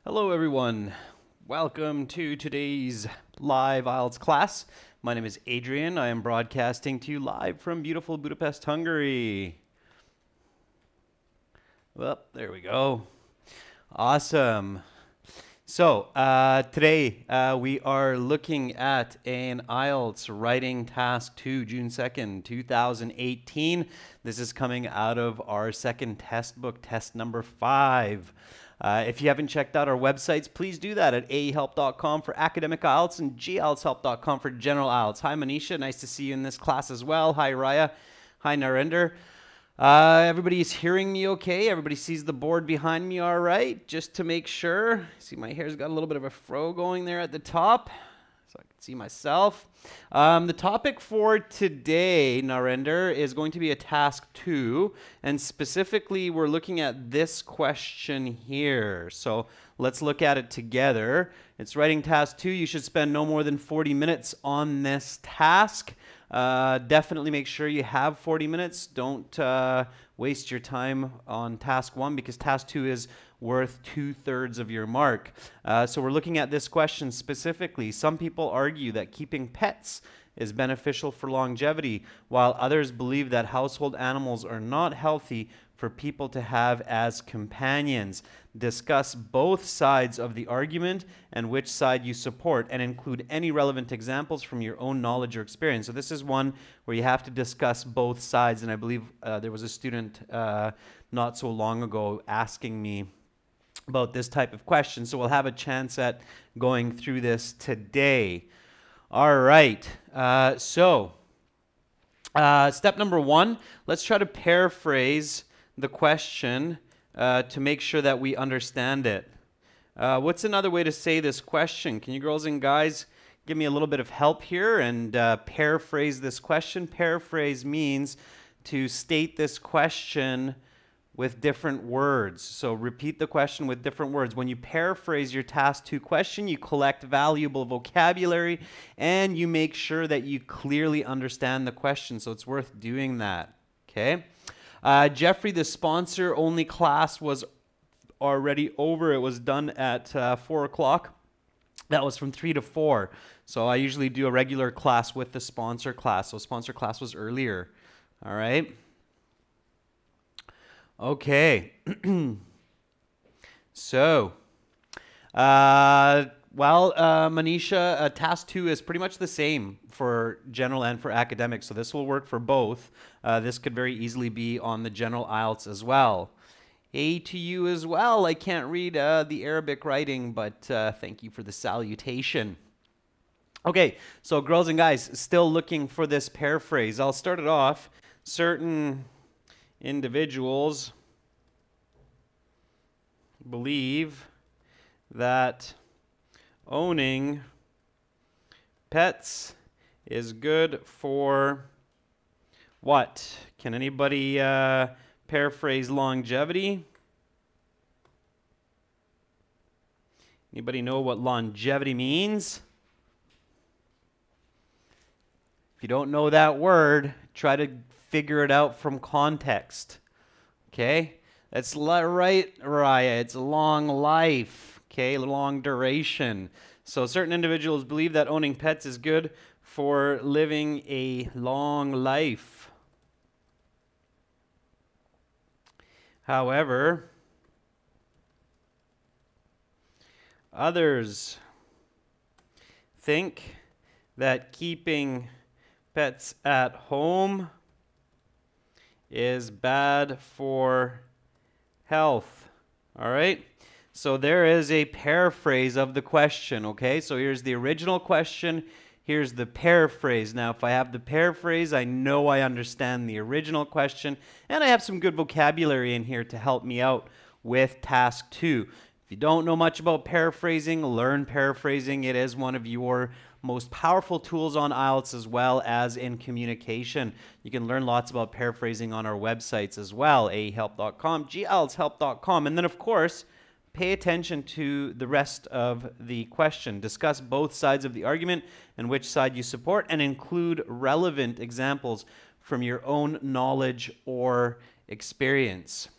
Hello everyone, welcome to today's live IELTS class. My name is Adrian. I am broadcasting to you live from beautiful Budapest, Hungary. Well, there we go. Awesome. So today we are looking at an IELTS Writing Task 2, June 2nd, 2018. This is coming out of our second test book, test number 5. If you haven't checked out our websites, please do that at ahelp.com for academic IELTS and gieltshelp.com for general IELTS. Hi Manisha, nice to see you in this class as well. Hi Raya. Hi Narendra. Everybody's hearing me okay? Everybody sees the board behind me all right? Just to make sure. See, my hair's got a little bit of a fro going there at the top, so I can see myself. The topic for today, Narendra, is going to be a task 2, and specifically we're looking at this question here. So let's look at it together. It's writing task 2. You should spend no more than 40 minutes on this task. Definitely make sure you have 40 minutes. Don't waste your time on task 1 because task 2 is worth 2/3 of your mark. So we're looking at this question specifically. Some people argue that keeping pets is beneficial for longevity, while others believe that household animals are not healthy for people to have as companions. Discuss both sides of the argument and which side you support, and include any relevant examples from your own knowledge or experience. So this is one where you have to discuss both sides, and I believe there was a student not so long ago asking me about this type of question, so we'll have a chance at going through this today. All right, step number 1, let's try to paraphrase the question to make sure that we understand it. What's another way to say this question? Can you girls and guys give me a little bit of help here and paraphrase this question? Paraphrase means to state this question with different words. So repeat the question with different words. When you paraphrase your task 2 question, you collect valuable vocabulary and you make sure that you clearly understand the question. So it's worth doing that. Okay. Jeffrey, the sponsor only class was already over. It was done at 4 o'clock. That was from 3 to 4. So I usually do a regular class with the sponsor class. So sponsor class was earlier. All right. Okay. So, Manisha, task 2 is pretty much the same for general and for academic, so this will work for both. This could very easily be on the general IELTS as well. Hey to you as well. I can't read the Arabic writing, but thank you for the salutation. Okay, so girls and guys, still looking for this paraphrase. I'll start it off. Certain individuals believe that owning pets is good for what? Can anybody paraphrase longevity? Anybody know what longevity means? If you don't know that word, try to figure it out from context. Okay? That's right, Raya. It's a long life. Okay? Long duration. So certain individuals believe that owning pets is good for living a long life. However, others think that keeping pets at home is bad for health. All right? So there is a paraphrase of the question, okay? So here's the original question, here's the paraphrase. Now, if I have the paraphrase, I know I understand the original question, and I have some good vocabulary in here to help me out with task 2. If you don't know much about paraphrasing, learn paraphrasing. It is one of your most powerful tools on IELTS as well as in communication. You can learn lots about paraphrasing on our websites as well, ahelp.com, gieltshelp.com. And then, of course, pay attention to the rest of the question. Discuss both sides of the argument and which side you support, and include relevant examples from your own knowledge or experience.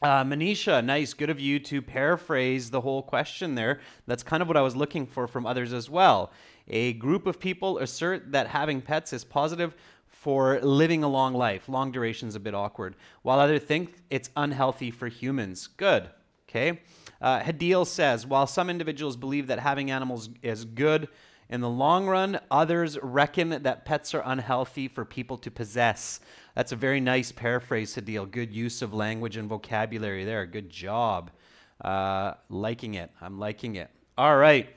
Manisha, nice, good of you to paraphrase the whole question there. That's kind of what I was looking for from others as well. A group of people assert that having pets is positive for living a long life. Long duration is a bit awkward, while others think it's unhealthy for humans. Good. Okay. Hadil says, while some individuals believe that having animals is good in the long run, others reckon that pets are unhealthy for people to possess. That's a very nice paraphrase, Hadil. Good use of language and vocabulary there. Good job. Liking it. I'm liking it. All right.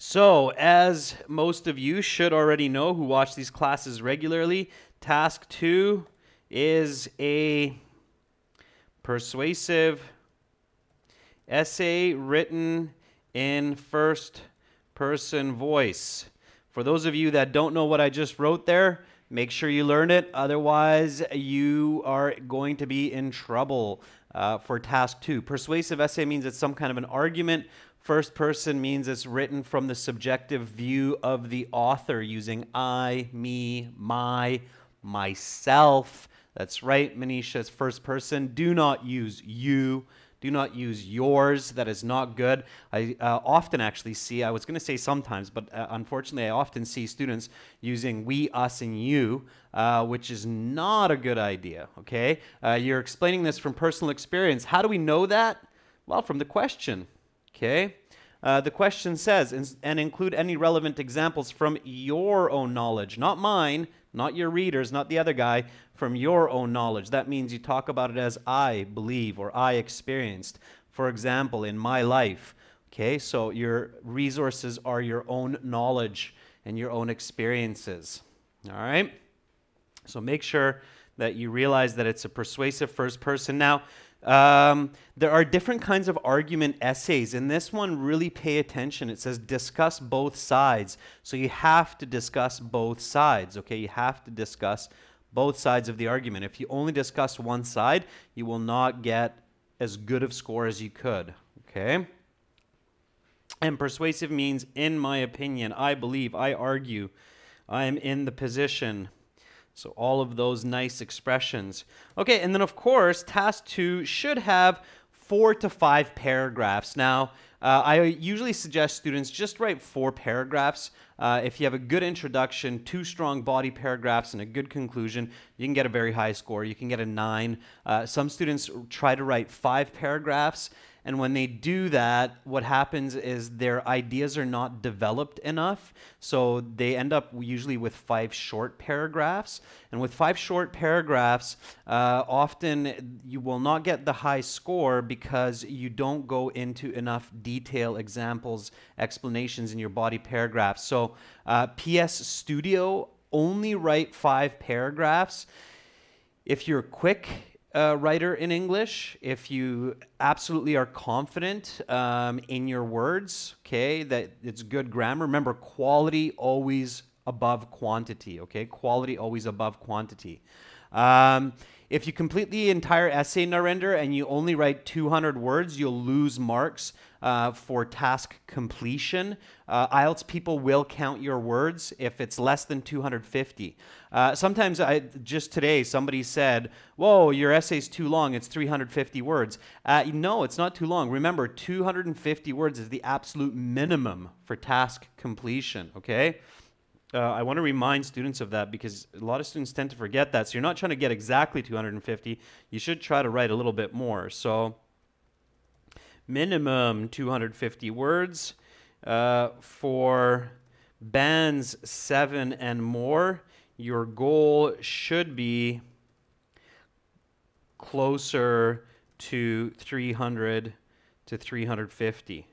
So, as most of you should already know who watch these classes regularly, task 2 is a persuasive essay written in first-person voice. For those of you that don't know what I just wrote there, make sure you learn it. Otherwise, you are going to be in trouble for task 2. Persuasive essay means it's some kind of an argument. First person means it's written from the subjective view of the author using I, me, my, myself. That's right, Manisha, it's first person. Do not use you. Do not use yours. That is not good. I often actually see, I was going to say sometimes, but unfortunately I often see students using we, us, and you, which is not a good idea, okay? You're explaining this from personal experience. How do we know that? Well, from the question. Okay, the question says, and include any relevant examples from your own knowledge, not mine, not your readers, not the other guy, from your own knowledge. That means you talk about it as I believe or I experienced. For example, in my life. Okay, so your resources are your own knowledge and your own experiences. All right, so make sure that you realize that it's a persuasive first person. Now, there are different kinds of argument essays. In this one, really pay attention. It says discuss both sides. So you have to discuss both sides, okay? You have to discuss both sides of the argument. If you only discuss one side, you will not get as good of score as you could, okay? And persuasive means, in my opinion, I believe, I argue, I am in the position. So all of those nice expressions. Okay, and then of course, task 2 should have 4 to 5 paragraphs. Now, I usually suggest students just write 4 paragraphs. If you have a good introduction, 2 strong body paragraphs, and a good conclusion, you can get a very high score. You can get a 9. Some students try to write 5 paragraphs. And when they do that, what happens is their ideas are not developed enough. So they end up usually with 5 short paragraphs. And with 5 short paragraphs, often you will not get the high score because you don't go into enough detail, examples, explanations in your body paragraphs. So PS Studio, only write 5 paragraphs. If you're quick, writer in English, if you absolutely are confident in your words, okay, that it's good grammar. Remember, quality always above quantity, okay? Quality always above quantity. If you complete the entire essay, Narendra, and you only write 200 words, you'll lose marks for task completion. IELTS people will count your words if it's less than 250. Sometimes, just today, somebody said, whoa, your essay's too long, it's 350 words. No, it's not too long. Remember, 250 words is the absolute minimum for task completion, okay? I want to remind students of that because a lot of students tend to forget that. So you're not trying to get exactly 250. You should try to write a little bit more. So minimum 250 words. For bands 7 and more, your goal should be closer to 300 to 350.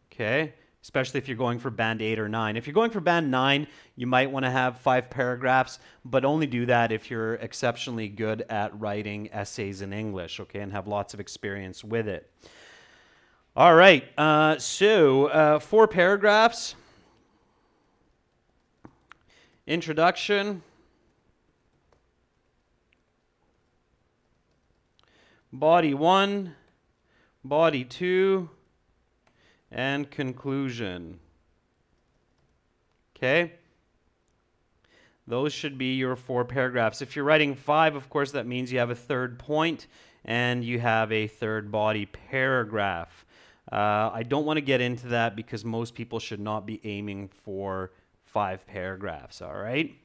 Okay? Especially if you're going for band 8 or 9. If you're going for band 9, you might want to have 5 paragraphs, but only do that if you're exceptionally good at writing essays in English, okay, and have lots of experience with it. All right, so 4 paragraphs. Introduction. Body 1, body 2, and conclusion. Okay? Those should be your 4 paragraphs. If you're writing 5, of course, that means you have a third point. and you have a third body paragraph. I don't want to get into that because most people should not be aiming for 5 paragraphs, all right?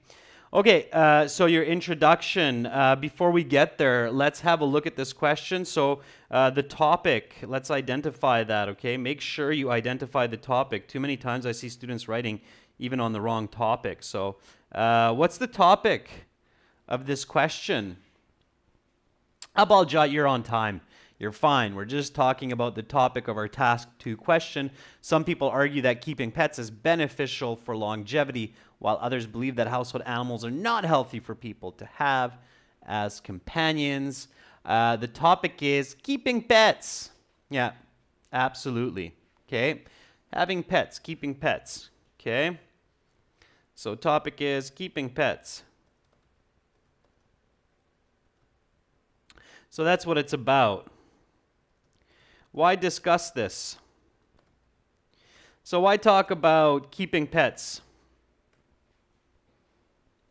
Okay, so your introduction. Before we get there, let's have a look at this question. So the topic, let's identify that, okay? Make sure you identify the topic. Too many times I see students writing even on the wrong topic. So what's the topic of this question? Abaljat, you're on time. You're fine. We're just talking about the topic of our task 2 question. Some people argue that keeping pets is beneficial for longevity, while others believe that household animals are not healthy for people to have as companions. The topic is keeping pets. Yeah, absolutely. Okay. Having pets, keeping pets. Okay. So topic is keeping pets. So that's what it's about. Why discuss this? So why talk about keeping pets?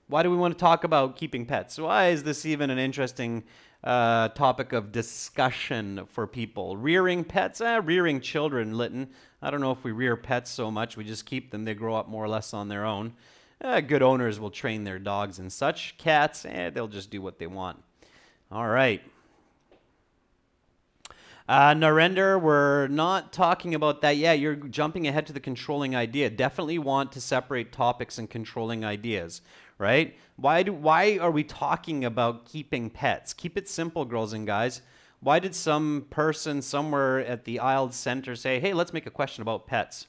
Why do we want to talk about keeping pets? Why is this even an interesting topic of discussion for people? Rearing pets? Rearing children, Lytton. I don't know if we rear pets so much. We just keep them. They grow up more or less on their own. Good owners will train their dogs and such. Cats, they'll just do what they want. All right. Narendra, we're not talking about that yet. You're jumping ahead to the controlling idea. Definitely want to separate topics and controlling ideas, right? Why are we talking about keeping pets? Keep it simple, girls and guys. Why did some person somewhere at the IELTS Center say, hey, let's make a question about pets?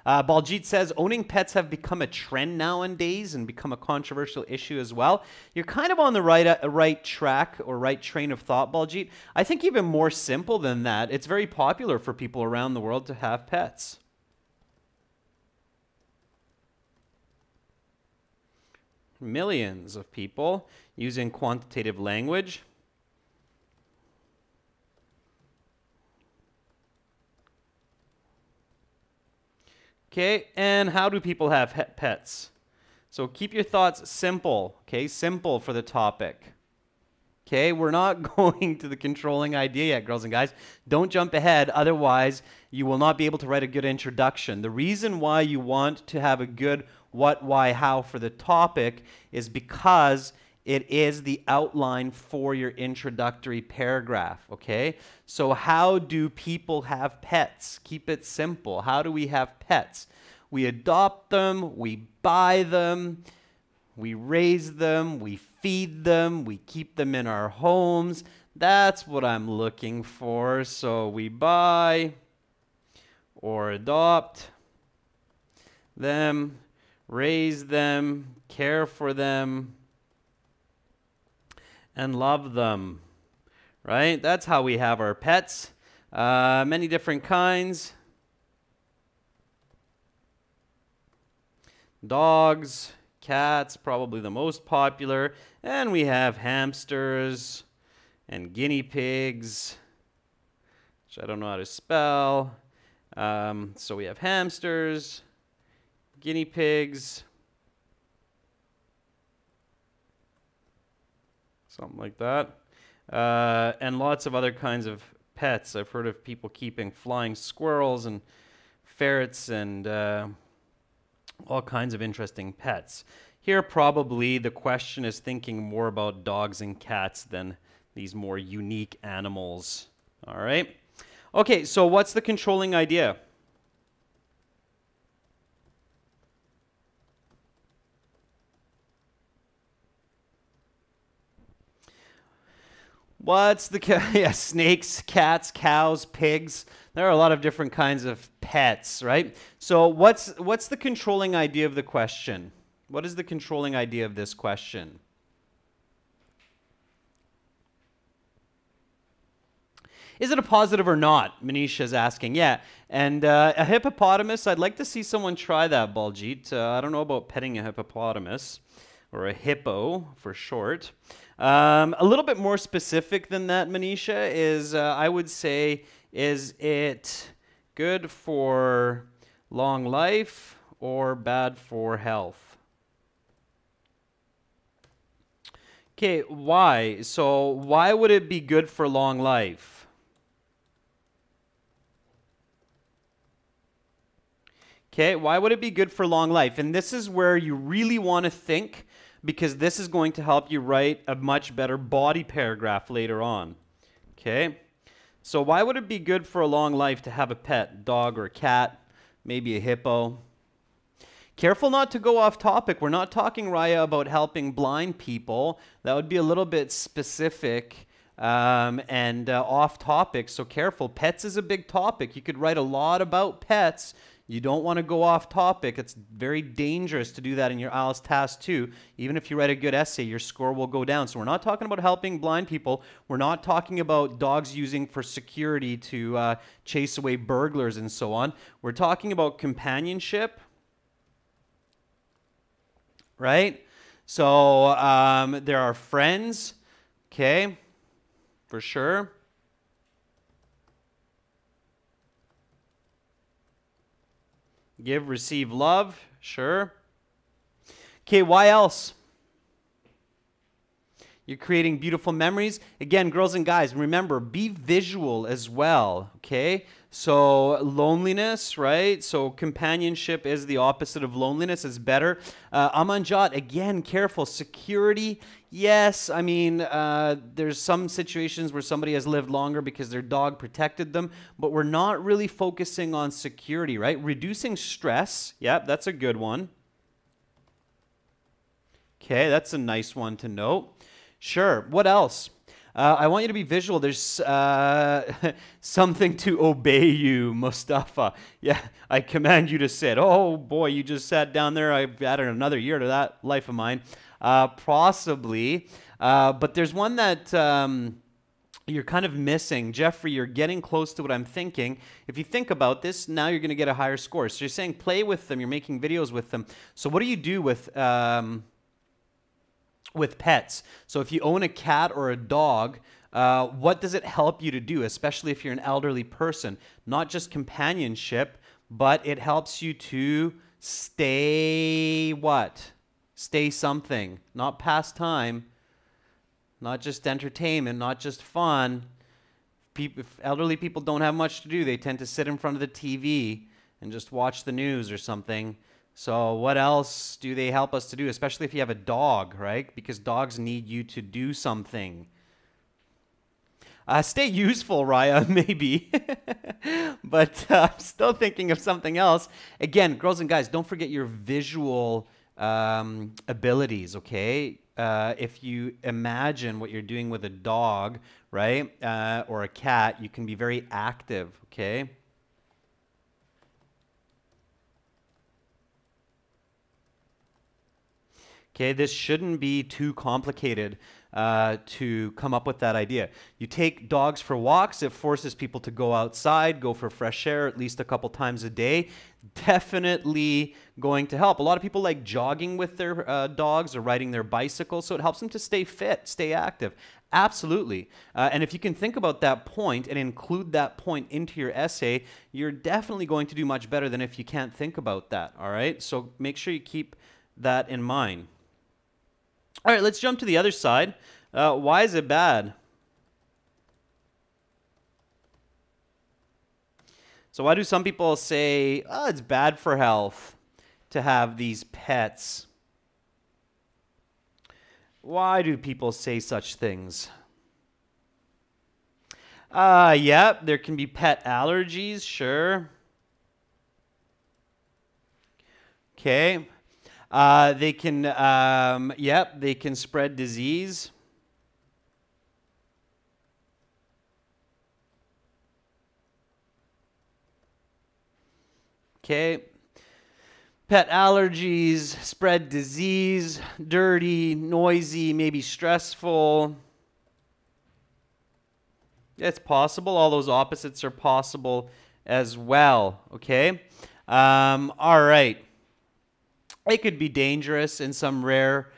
Baljit says, owning pets have become a trend nowadays and become a controversial issue as well. You're kind of on the right track or right train of thought, Baljit. I think even more simple than that, it's very popular for people around the world to have pets. Millions of people using quantitative language. Okay, and how do people have pets? So keep your thoughts simple, okay? Simple for the topic. Okay, we're not going to the controlling idea yet, girls and guys. Don't jump ahead, otherwise you will not be able to write a good introduction. The reason why you want to have a good what, why, how for the topic is because it is the outline for your introductory paragraph, okay? So how do people have pets? Keep it simple. How do we have pets? We adopt them, we buy them, we raise them, we feed them, we keep them in our homes. That's what I'm looking for. So we buy or adopt them, raise them, care for them, and love them, right? That's how we have our pets. Many different kinds. Dogs, cats, probably the most popular. And we have hamsters and guinea pigs, which I don't know how to spell. So we have hamsters, guinea pigs, something like that. And lots of other kinds of pets. I've heard of people keeping flying squirrels and ferrets and all kinds of interesting pets. Here probably the question is thinking more about dogs and cats than these more unique animals. All right? Okay, so what's the controlling idea? What's the yeah, snakes, cats, cows, pigs. There are a lot of different kinds of pets, right? So what's the controlling idea of the question? What is the controlling idea of this question? Is it a positive or not? Manisha is asking. Yeah, and a hippopotamus, I'd like to see someone try that, Baljit. I don't know about petting a hippopotamus, or a hippo for short. A little bit more specific than that, Manisha, is I would say, is it good for long life or bad for health? Okay, why? So why would it be good for long life? Okay, why would it be good for long life? And this is where you really want to think, because this is going to help you write a much better body paragraph later on. Okay, so why would it be good for a long life to have a pet, dog or cat, maybe a hippo? Careful not to go off topic. We're not talking, Raya, about helping blind people. That would be a little bit specific and off topic, so careful. Pets is a big topic. You could write a lot about pets. You don't want to go off topic. It's very dangerous to do that in your IELTS Task 2. Even if you write a good essay, your score will go down. So we're not talking about helping blind people. We're not talking about dogs using for security to chase away burglars and so on. We're talking about companionship, right? So there are friends, okay, for sure. Give, receive love, sure. Okay, why else? You're creating beautiful memories. Again, girls and guys, remember, be visual as well, okay? So loneliness, right? So companionship is the opposite of loneliness, is better. Amanjat, again, careful. Security, yes. I mean, there's some situations where somebody has lived longer because their dog protected them, but we're not really focusing on security, right? Reducing stress, yep, that's a good one. Okay, that's a nice one to note. Sure, what else? I want you to be visual. There's something to obey you, Mustafa. Yeah, I command you to sit. Oh boy, you just sat down there. I've added another year to that life of mine. Possibly. But there's one that you're kind of missing. Jeffrey, you're getting close to what I'm thinking. If you think about this, now you're going to get a higher score. So you're saying play with them. You're making videos with them. So what do you do with pets? So if you own a cat or a dog, what does it help you to do, especially if you're an elderly person? Not just companionship, but it helps you to stay what? Stay something. Not pastime, not just entertainment, not just fun. If elderly people don't have much to do, they tend to sit in front of the TV and just watch the news or something. So what else do they help us to do, especially if you have a dog, right? Because dogs need you to do something. Stay useful, Raya, maybe. But I'm still thinking of something else. Again, girls and guys, don't forget your visual abilities, okay? If you imagine what you're doing with a dog, right, or a cat, you can be very active, okay? Okay, this shouldn't be too complicated to come up with that idea. You take dogs for walks. It forces people to go outside, go for fresh air at least a couple times a day. Definitely going to help. A lot of people like jogging with their dogs or riding their bicycles, so it helps them to stay fit, stay active. Absolutely. And if you can think about that point and include that point into your essay, you're definitely going to do much better than if you can't think about that, all right? So make sure you keep that in mind. All right, let's jump to the other side. Why is it bad? So why do some people say, oh, it's bad for health to have these pets? Why do people say such things? Yeah, there can be pet allergies, sure. Okay. They can, they can spread disease. Okay. Pet allergies, spread disease, dirty, noisy, maybe stressful. It's possible. All those opposites are possible as well. Okay. All right. It could be dangerous in some rare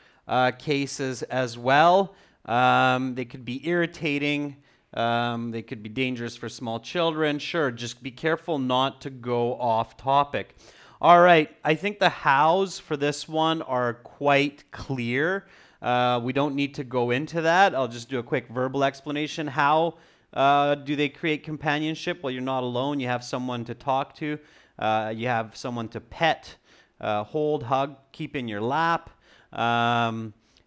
cases as well. They could be irritating. They could be dangerous for small children. Sure, just be careful not to go off topic. All right, I think the hows for this one are quite clear. We don't need to go into that. I'll just do a quick verbal explanation. How do they create companionship? Well, you're not alone. You have someone to talk to. You have someone to pet, hold, hug, keep in your lap.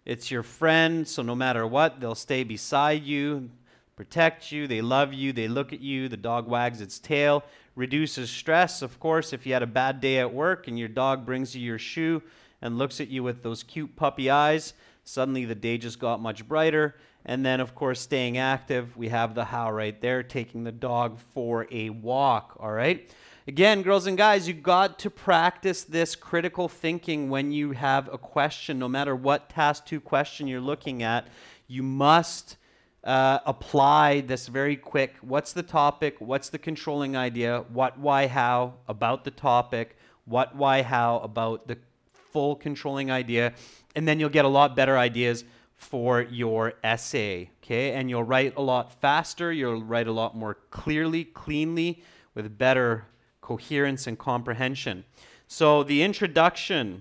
It's your friend, so no matter what, they'll stay beside you, protect you, they love you, they look at you, the dog wags its tail, reduces stress. Of course, if you had a bad day at work and your dog brings you your shoe and looks at you with those cute puppy eyes, suddenly the day just got much brighter. And then, of course, staying active, we have the how right there, taking the dog for a walk, all right? Again, girls and guys, you got to practice this critical thinking when you have a question. No matter what task 2 question you're looking at, you must apply this very quick. What's the topic? What's the controlling idea? What, why, how about the topic? What, why, how about the full controlling idea? And then you'll get a lot better ideas for your essay, okay? And you'll write a lot faster. You'll write a lot more clearly, cleanly, with better coherence and comprehension. So the introduction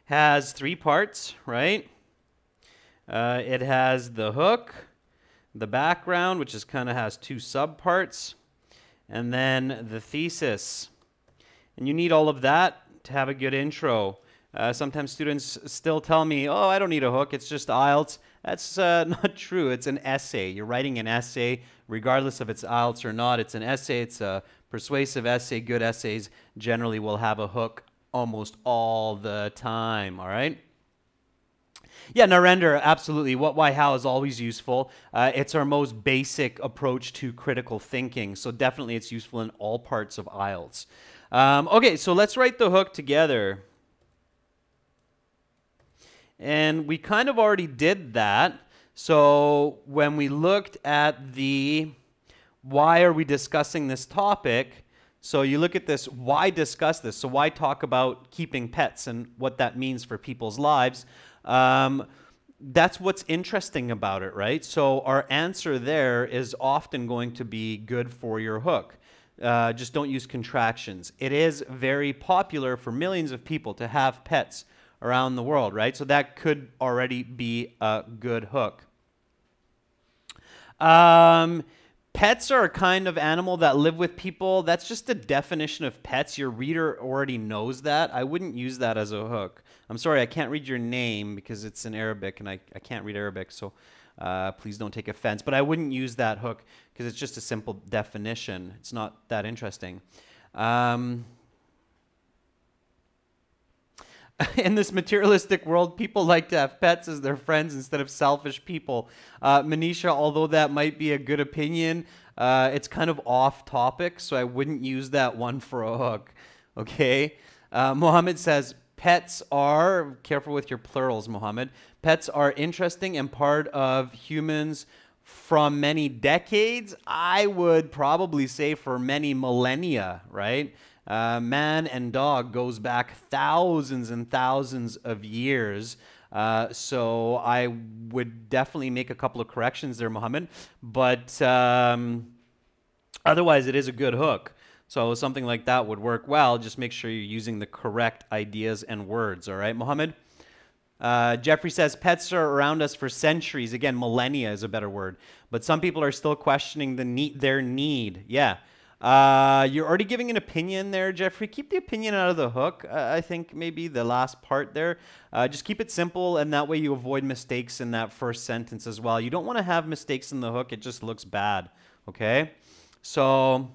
has 3 parts, right? It has the hook, the background, which is kind of has 2 subparts, and then the thesis. And you need all of that to have a good intro. Sometimes students still tell me, oh, I don't need a hook, it's just IELTS. That's not true. It's an essay. You're writing an essay, regardless if it's IELTS or not. It's an essay. It's a persuasive essay. Good essays generally will have a hook almost all the time, all right? Yeah, Narendra, absolutely. What, why, how is always useful. It's our most basic approach to critical thinking, so definitely it's useful in all parts of IELTS. Okay, so let's write the hook together. And we kind of already did that. So when we looked at the why are we discussing this topic, so you look at this, why discuss this? So why talk about keeping pets and what that means for people's lives? That's what's interesting about it, right? So our answer there is often going to be good for your hook. Just don't use contractions. It is very popular for millions of people to have pets around the world, right? So that could already be a good hook. Pets are a kind of animal that live with people. That's just the definition of pets. Your reader already knows that. I wouldn't use that as a hook. I'm sorry, I can't read your name because it's in Arabic and I can't read Arabic, so please don't take offense. But I wouldn't use that hook because it's just a simple definition. It's not that interesting. In this materialistic world, people like to have pets as their friends instead of selfish people. Manisha, although that might be a good opinion, it's kind of off topic, so I wouldn't use that one for a hook. Okay? Mohammed says, pets are, careful with your plurals, Mohammed, pets are interesting and part of humans from many decades. I would probably say for many millennia, right? Man and dog goes back thousands and thousands of years. So I would definitely make a couple of corrections there, Mohammed. But otherwise, it is a good hook. So something like that would work well. Just make sure you're using the correct ideas and words. All right, Mohammed? Jeffrey says, pets are around us for centuries. Again, millennia is a better word. But some people are still questioning their need. Yeah. You're already giving an opinion there, Jeffrey. Keep the opinion out of the hook. I think maybe the last part there. Just keep it simple, and that way you avoid mistakes in that first sentence as well. You don't want to have mistakes in the hook. It just looks bad, okay? So,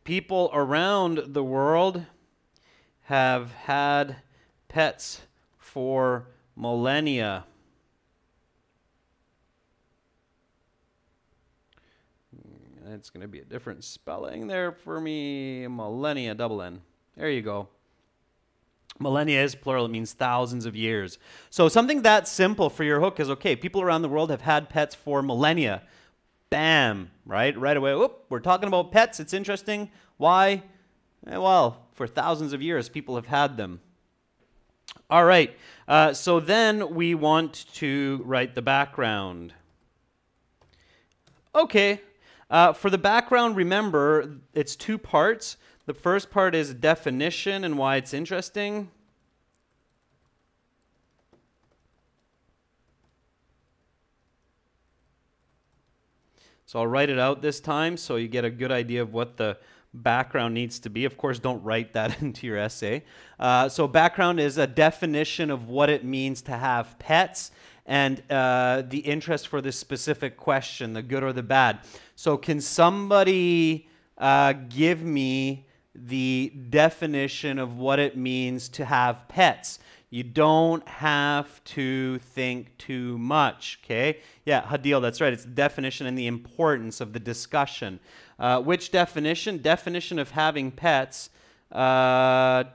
people around the world have had pets for millennia. It's going to be a different spelling there for me. Millennia, double N. There you go. Millennia is plural. It means thousands of years. So something that simple for your hook is, okay, people around the world have had pets for millennia. Bam, right? Right away, whoop, we're talking about pets. It's interesting. Why? Well, for thousands of years, people have had them. All right. So then we want to write the background. Okay. For the background, remember, it's 2 parts. The first part is definition and why it's interesting. So I'll write it out this time so you get a good idea of what the background needs to be. Of course, don't write that into your essay. So background is a definition of what it means to have pets and the interest for this specific question, the good or the bad. So can somebody give me the definition of what it means to have pets? You don't have to think too much, okay? Yeah, Hadil, that's right. It's the definition and the importance of the discussion. Which definition? Definition of having pets. That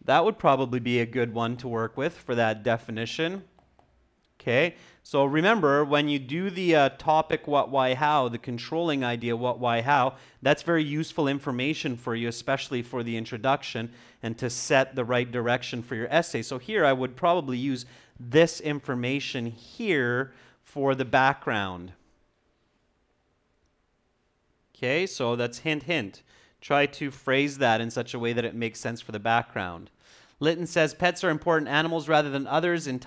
would probably be a good one to work with for that definition. Okay, so remember, when you do the topic what, why, how, the controlling idea what, why, how, that's very useful information for you, especially for the introduction and to set the right direction for your essay. So here I would probably use this information here for the background. Okay, so that's hint, hint. Try to phrase that in such a way that it makes sense for the background. Lytton says, pets are important animals rather than others. In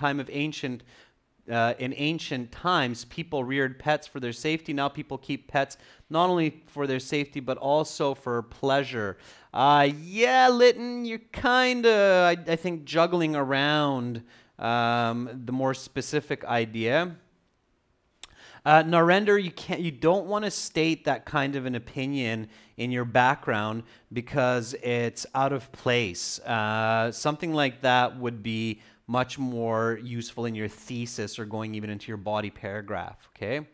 ancient times, people reared pets for their safety. Now people keep pets not only for their safety, but also for pleasure. Yeah, Lytton, you're kind of, I think, juggling around the more specific idea. Narendra, you don't want to state that kind of an opinion in your background because it's out of place. Something like that would be much more useful in your thesis or going even into your body paragraph, okay?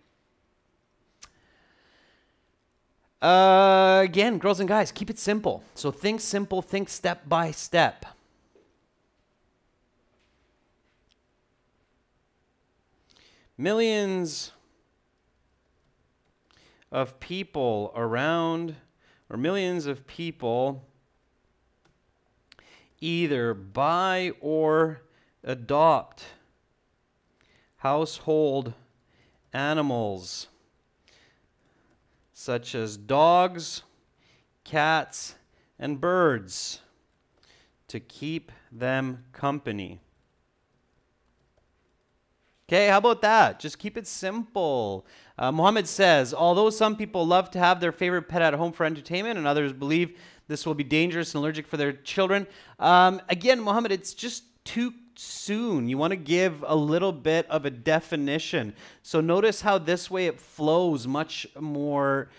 Again, girls and guys, keep it simple. So think simple, think step by step. Millions of people around, or millions of people either buy or adopt household animals such as dogs, cats, and birds to keep them company. Okay, how about that? Just keep it simple. Mohammed says, although some people love to have their favorite pet at home for entertainment and others believe this will be dangerous and allergic for their children. Again, Mohammed, it's just too soon. You want to give a little bit of a definition. So notice how this way it flows much more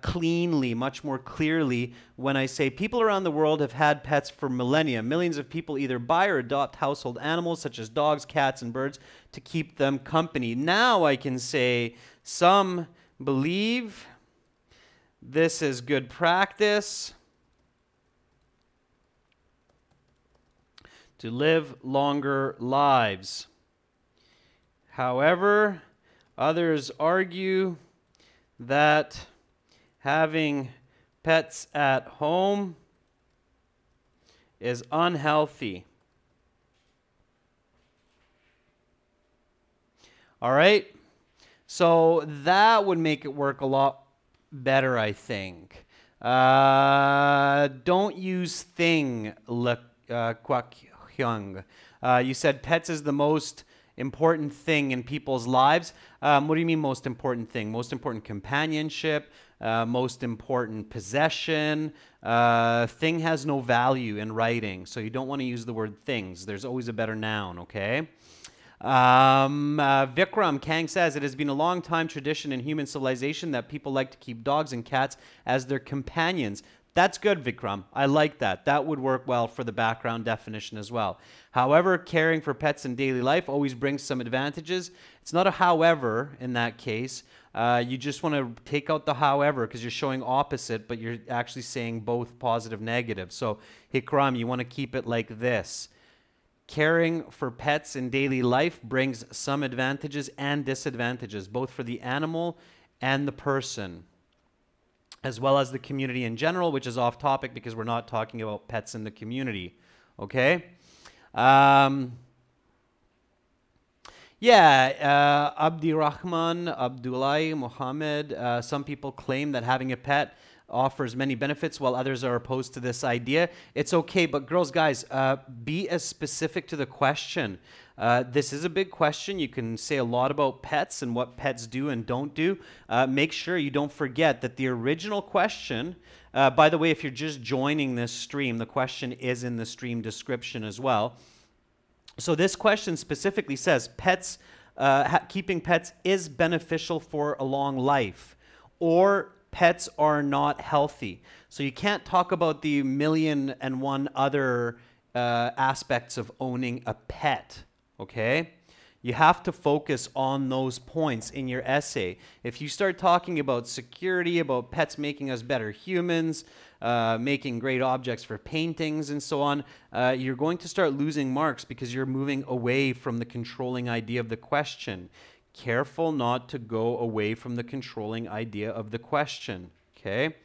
cleanly, much more clearly when I say people around the world have had pets for millennia. Millions of people either buy or adopt household animals such as dogs, cats, and birds to keep them company. Now I can say some believe this is good practice to live longer lives. However, others argue that having pets at home is unhealthy. All right, so that would make it work a lot better, I think. Don't use thing, kwak hyung. You said pets is the most important thing in people's lives. What do you mean most important thing? Most important companionship, most important possession. Thing has no value in writing, so you don't want to use the word things. There's always a better noun, okay? Vikram Kang says, it has been a long time tradition in human civilization that people like to keep dogs and cats as their companions. That's good, Vikram. I like that. That would work well for the background definition as well. However, caring for pets in daily life always brings some advantages. It's not a however in that case. You just want to take out the however because you're showing opposite, but you're actually saying both positive, negative. So, Hikram, you want to keep it like this. Caring for pets in daily life brings some advantages and disadvantages, both for the animal and the person, as well as the community in general, which is off topic because we're not talking about pets in the community, okay? Abdirahman, Abdullah, Muhammad, some people claim that having a pet offers many benefits while others are opposed to this idea. It's okay, but girls, guys, be as specific to the question. This is a big question. You can say a lot about pets and what pets do and don't do. Make sure you don't forget that the original question, by the way, if you're just joining this stream, the question is in the stream description as well. So this question specifically says, keeping pets is beneficial for a long life, or pets are not healthy. So you can't talk about the 1,000,001 other aspects of owning a pet, okay? You have to focus on those points in your essay. If you start talking about security, about pets making us better humans, making great objects for paintings and so on, you're going to start losing marks because you're moving away from the controlling idea of the question. Careful not to go away from the controlling idea of the question, okay?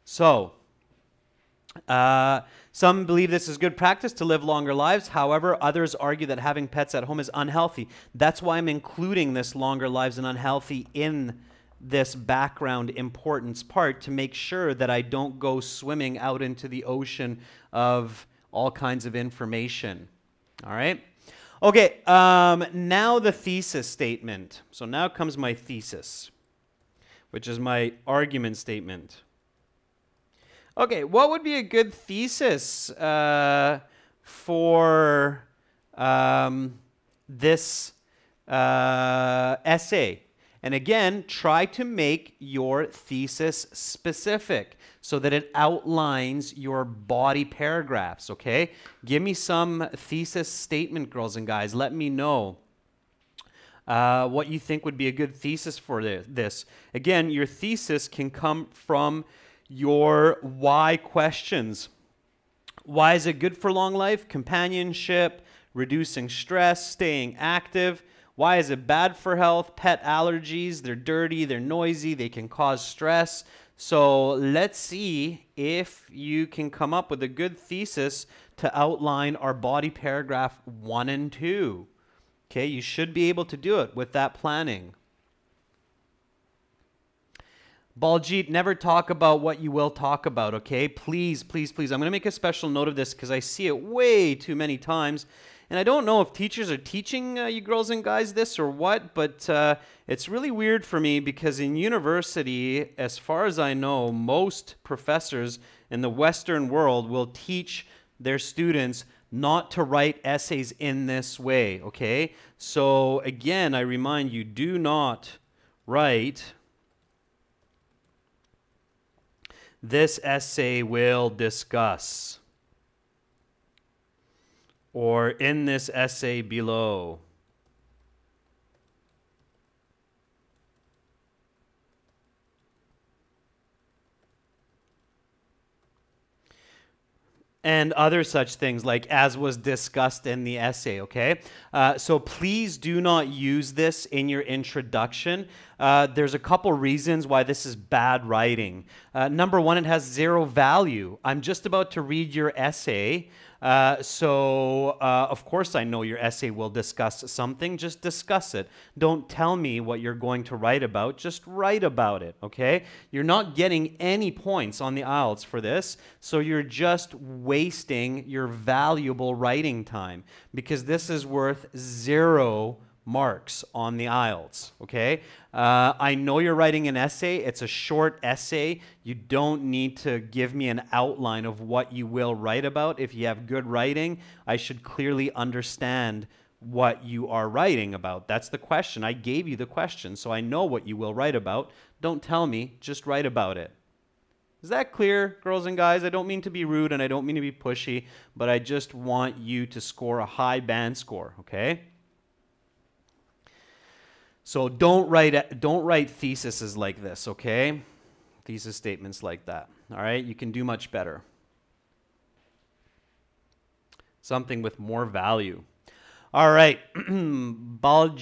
So, some believe this is good practice to live longer lives. However, others argue that having pets at home is unhealthy. That's why I'm including this longer lives and unhealthy in this background importance part, to make sure that I don't go swimming out into the ocean of all kinds of information. All right? Okay, now the thesis statement. So now comes my thesis, which is my argument statement. Okay, what would be a good thesis for this essay? And again, try to make your thesis specific so that it outlines your body paragraphs, okay? Give me some thesis statement, girls and guys. Let me know what you think would be a good thesis for this. Again, your thesis can come from your why questions. Why is it good for long life? Companionship, reducing stress, staying active. Why is it bad for health? Pet allergies, they're dirty, they're noisy, they can cause stress. So let's see if you can come up with a good thesis to outline our body paragraph 1 and 2. Okay, you should be able to do it with that planning. Baljit, never talk about what you will talk about, okay? Please, please, please. I'm going to make a special note of this because I see it way too many times. And I don't know if teachers are teaching you girls and guys this or what, but it's really weird for me because in university, as far as I know, most professors in the Western world will teach their students not to write essays in this way, okay? So again, I remind you, do not write, "This essay will discuss," or "in this essay below." And other such things like "as was discussed in the essay," okay? So please do not use this in your introduction. There's a couple reasons why this is bad writing. Number one, it has zero value. I'm just about to read your essay. Of course I know your essay will discuss something. Just discuss it. Don't tell me what you're going to write about. Just write about it, okay? You're not getting any points on the IELTS for this, so you're just wasting your valuable writing time because this is worth 0 marks on the IELTS, okay? I know you're writing an essay. It's a short essay. You don't need to give me an outline of what you will write about. If you have good writing, I should clearly understand what you are writing about. That's the question. I gave you the question, so I know what you will write about. Don't tell me, just write about it. Is that clear, girls and guys? I don't mean to be rude and I don't mean to be pushy, but I just want you to score a high band score, okay? So don't write theses like this, okay? Thesis statements like that, all right? You can do much better. Something with more value. All right, Baljat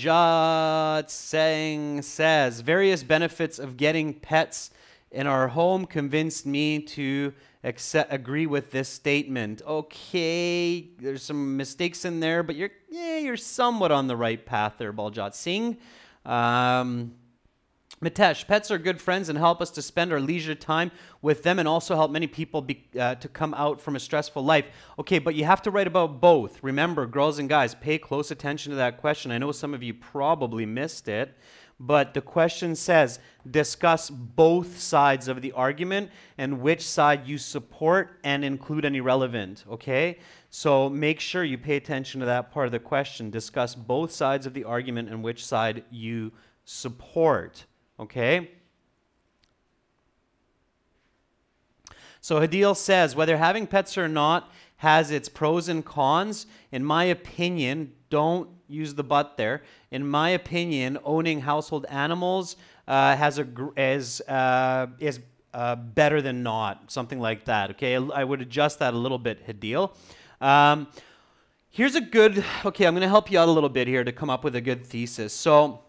Singh says, various benefits of getting pets in our home convinced me to agree with this statement. Okay, there's some mistakes in there, but you're somewhat on the right path there, Baljat Singh. Mitesh, pets are good friends and help us to spend our leisure time with them and also help many people to come out from a stressful life. Okay, but you have to write about both. Remember, girls and guys, pay close attention to that question. I know some of you probably missed it, but the question says, discuss both sides of the argument and which side you support and include any relevant, okay? So make sure you pay attention to that part of the question. Discuss both sides of the argument and which side you support. Okay? So Hadil says, whether having pets or not has its pros and cons. In my opinion, don't use the but there. In my opinion, owning household animals is better than not, something like that. Okay, I would adjust that a little bit, Hadil. Here's a good, okay, I'm going to help you out a little bit here to come up with a good thesis. So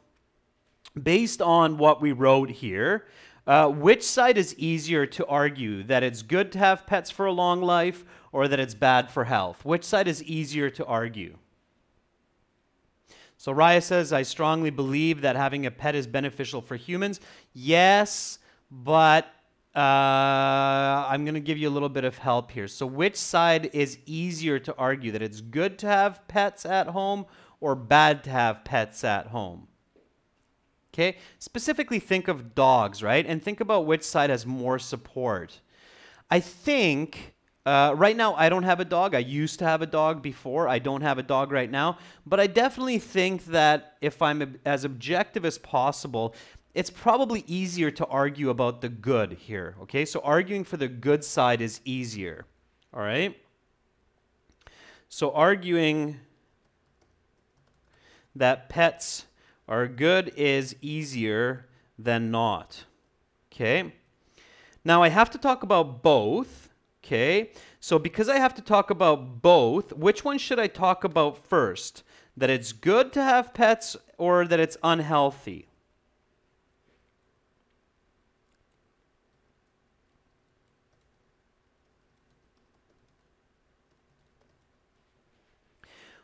based on what we wrote here, which side is easier to argue? That it's good to have pets for a long life or that it's bad for health? Which side is easier to argue? So Raya says, I strongly believe that having a pet is beneficial for humans. Yes, but I'm going to give you a little bit of help here. So which side is easier to argue? That it's good to have pets at home or bad to have pets at home? Okay, specifically think of dogs, right? And think about which side has more support. I think, right now I don't have a dog. I used to have a dog before. I don't have a dog right now. But I definitely think that if I'm as objective as possible, it's probably easier to argue about the good here, okay? So arguing for the good side is easier, all right? So arguing that pets are good is easier than not, okay? Now I have to talk about both, okay? So because I have to talk about both, which one should I talk about first? That it's good to have pets or that it's unhealthy?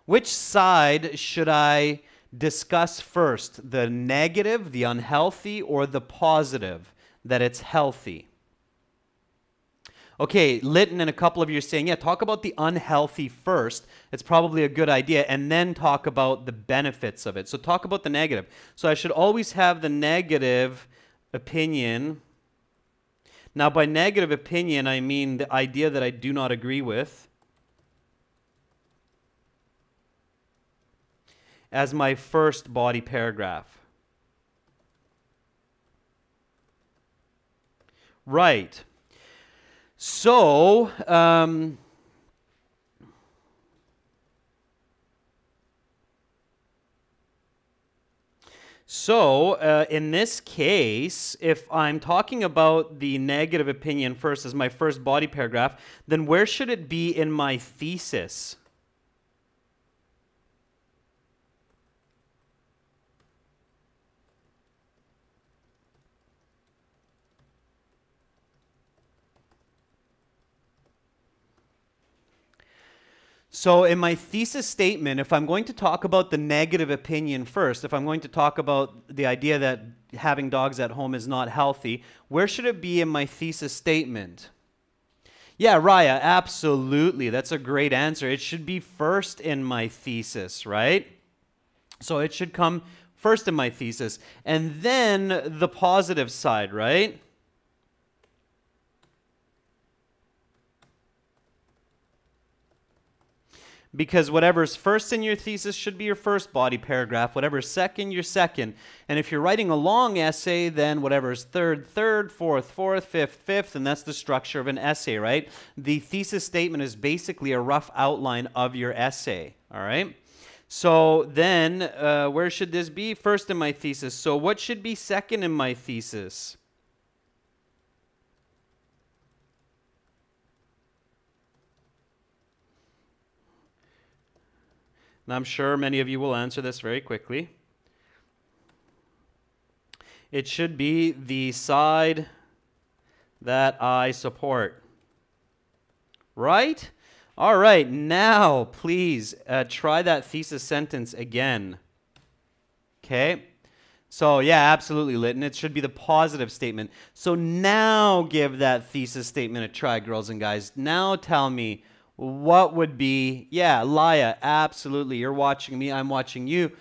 Which side should I discuss first? The negative, the unhealthy, or the positive, that it's healthy? Okay, Lytton and a couple of you are saying, yeah, talk about the unhealthy first. It's probably a good idea, and then talk about the benefits of it. So talk about the negative. So I should always have the negative opinion. Now, by negative opinion, I mean the idea that I do not agree with, as my first body paragraph. Right. So, in this case, if I'm talking about the negative opinion first as my first body paragraph, then where should it be in my thesis? So in my thesis statement, if I'm going to talk about the negative opinion first, if I'm going to talk about the idea that having dogs at home is not healthy, where should it be in my thesis statement? Yeah, Raya, absolutely. That's a great answer. It should be first in my thesis, right? So it should come first in my thesis. And then the positive side, right? Because whatever's first in your thesis should be your first body paragraph, whatever's second, your second. And if you're writing a long essay, then whatever's third, third, fourth, fourth, fifth, fifth, and that's the structure of an essay, right? The thesis statement is basically a rough outline of your essay, all right? So then, where should this be? First in my thesis. So what should be second in my thesis? And I'm sure many of you will answer this very quickly. It should be the side that I support. Right? All right, now please try that thesis sentence again. Okay? So yeah, absolutely, Lytton. It should be the positive statement. So now give that thesis statement a try, girls and guys. Now tell me what would be, yeah, Laya, absolutely. You're watching me, I'm watching you.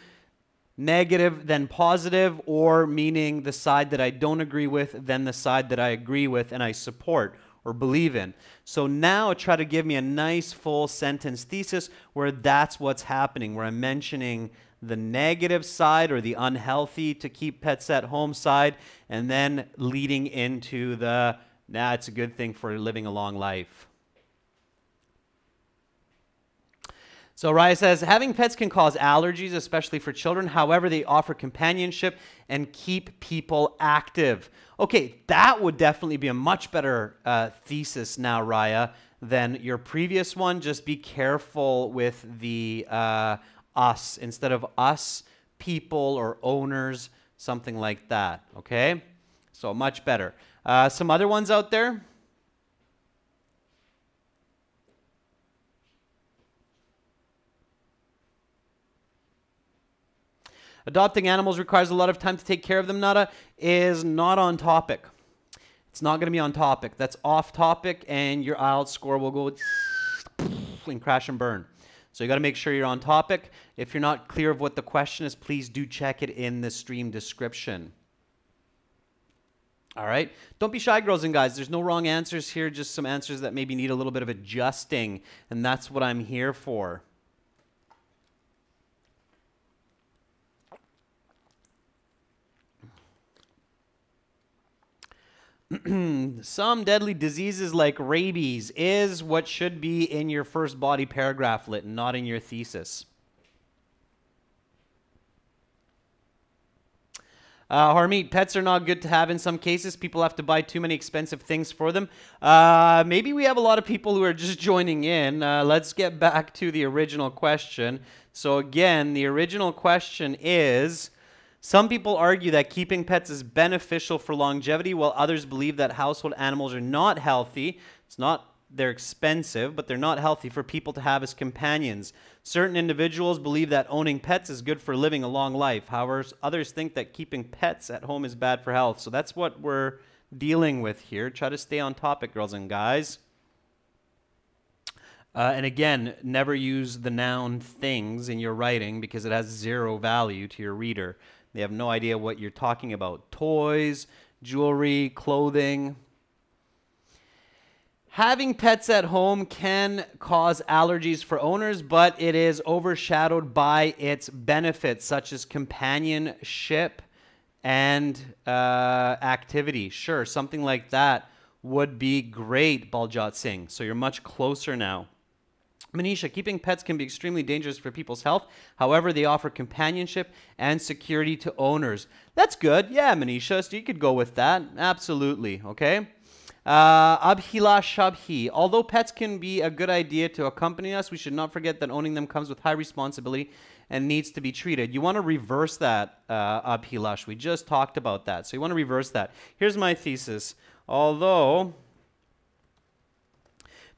Negative, then positive, or meaning the side that I don't agree with, then the side that I agree with and I support or believe in. So now try to give me a nice full sentence thesis where that's what's happening, where I'm mentioning the negative side or the unhealthy to keep pets at home side, and then leading into the, nah, it's a good thing for living a long life. So Raya says, having pets can cause allergies, especially for children. However, they offer companionship and keep people active. Okay, that would definitely be a much better thesis now, Raya, than your previous one. Just be careful with the us. Instead of us, people or owners, something like that, okay? So much better. Some other ones out there? Adopting animals requires a lot of time to take care of them, Nada, is not on topic. It's not going to be on topic. That's off topic, and your IELTS score will go and crash and burn. So you got to make sure you're on topic. If you're not clear of what the question is, please do check it in the stream description. All right. Don't be shy, girls and guys. There's no wrong answers here, just some answers that maybe need a little bit of adjusting, and that's what I'm here for. Some deadly diseases like rabies is what should be in your first body paragraph, Lytton, not in your thesis. Harmeet, pets are not good to have in some cases. People have to buy too many expensive things for them. Maybe we have a lot of people who are just joining in. Let's get back to the original question. So again, the original question is, some people argue that keeping pets is beneficial for longevity, while others believe that household animals are not healthy. They're expensive, but they're not healthy for people to have as companions. Certain individuals believe that owning pets is good for living a long life. However, others think that keeping pets at home is bad for health. So that's what we're dealing with here. Try to stay on topic, girls and guys. And again, never use the noun things in your writing because it has zero value to your reader. They have no idea what you're talking about. Toys, jewelry, clothing. Having pets at home can cause allergies for owners, but it is overshadowed by its benefits, such as companionship and activity. Sure, something like that would be great, Baljot Singh. So you're much closer now. Manisha, keeping pets can be extremely dangerous for people's health. However, they offer companionship and security to owners. That's good. Yeah, Manisha, so you could go with that. Absolutely, okay? Abhila Shabhi. Although pets can be a good idea to accompany us, we should not forget that owning them comes with high responsibility and needs to be treated. You want to reverse that, Abhilash. We just talked about that. So you want to reverse that. Here's my thesis. Although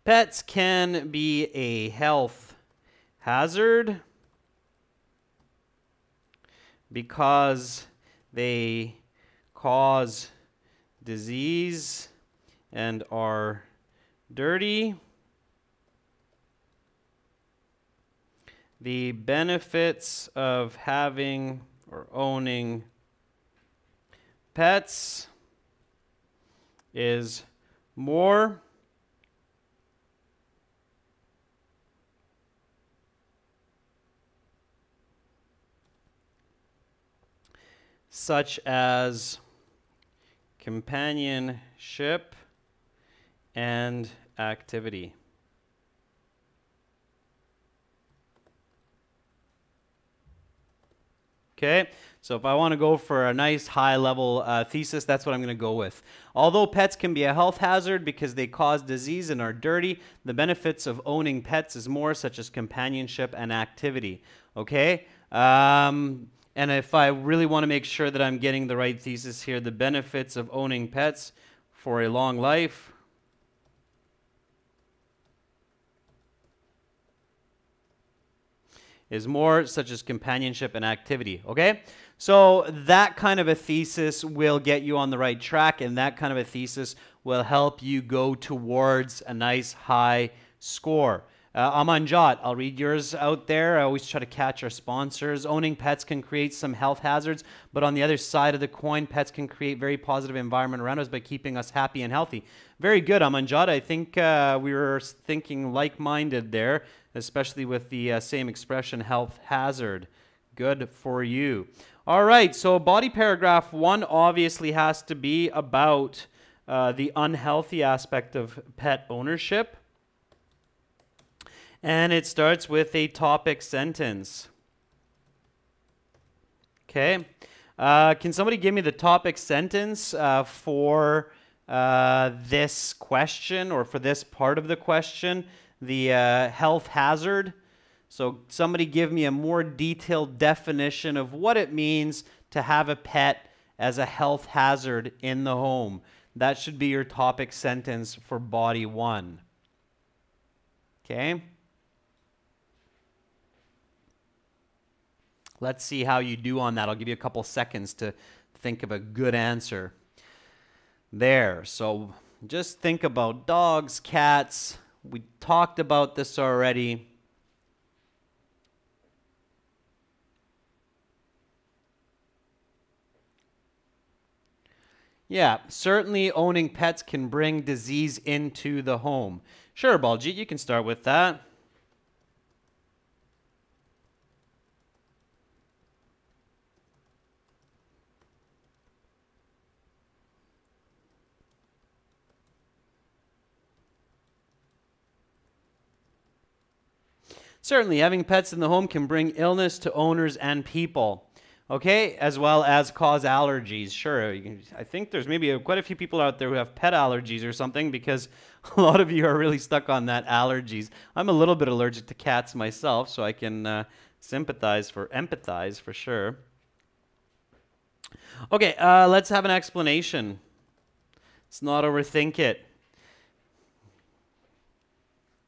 pets can be a health hazard because they cause disease and are dirty. The benefits of having or owning pets is more such as companionship and activity. Okay, so if I want to go for a nice high-level thesis, that's what I'm going to go with. Although pets can be a health hazard because they cause disease and are dirty, the benefits of owning pets is more, such as companionship and activity. Okay, and if I really want to make sure that I'm getting the right thesis here, the benefits of owning pets for a long life is more, such as companionship and activity. Okay? So that kind of a thesis will get you on the right track, and that kind of a thesis will help you go towards a nice high score. Amanjot, I'll read yours out there. I always try to catch our sponsors. Owning pets can create some health hazards, but on the other side of the coin, pets can create very positive environment around us by keeping us happy and healthy. Very good, Amanjot. I think we were thinking like-minded there, especially with the same expression, health hazard. Good for you. All right, so body paragraph 1 obviously has to be about the unhealthy aspect of pet ownership. And it starts with a topic sentence. Okay. Can somebody give me the topic sentence for this question, or for this part of the question, the health hazard? So somebody give me a more detailed definition of what it means to have a pet as a health hazard in the home. That should be your topic sentence for body 1. Okay. Let's see how you do on that. I'll give you a couple seconds to think of a good answer. There. So just think about dogs, cats. We talked about this already. Yeah, certainly owning pets can bring disease into the home. Sure, Baljit, you can start with that. Certainly, having pets in the home can bring illness to owners and people, okay, as well as cause allergies. Sure, I think there's maybe quite a few people out there who have pet allergies or something, because a lot of you are really stuck on that allergies. I'm a little bit allergic to cats myself, so I can empathize for sure. Okay, let's have an explanation. Let's not overthink it.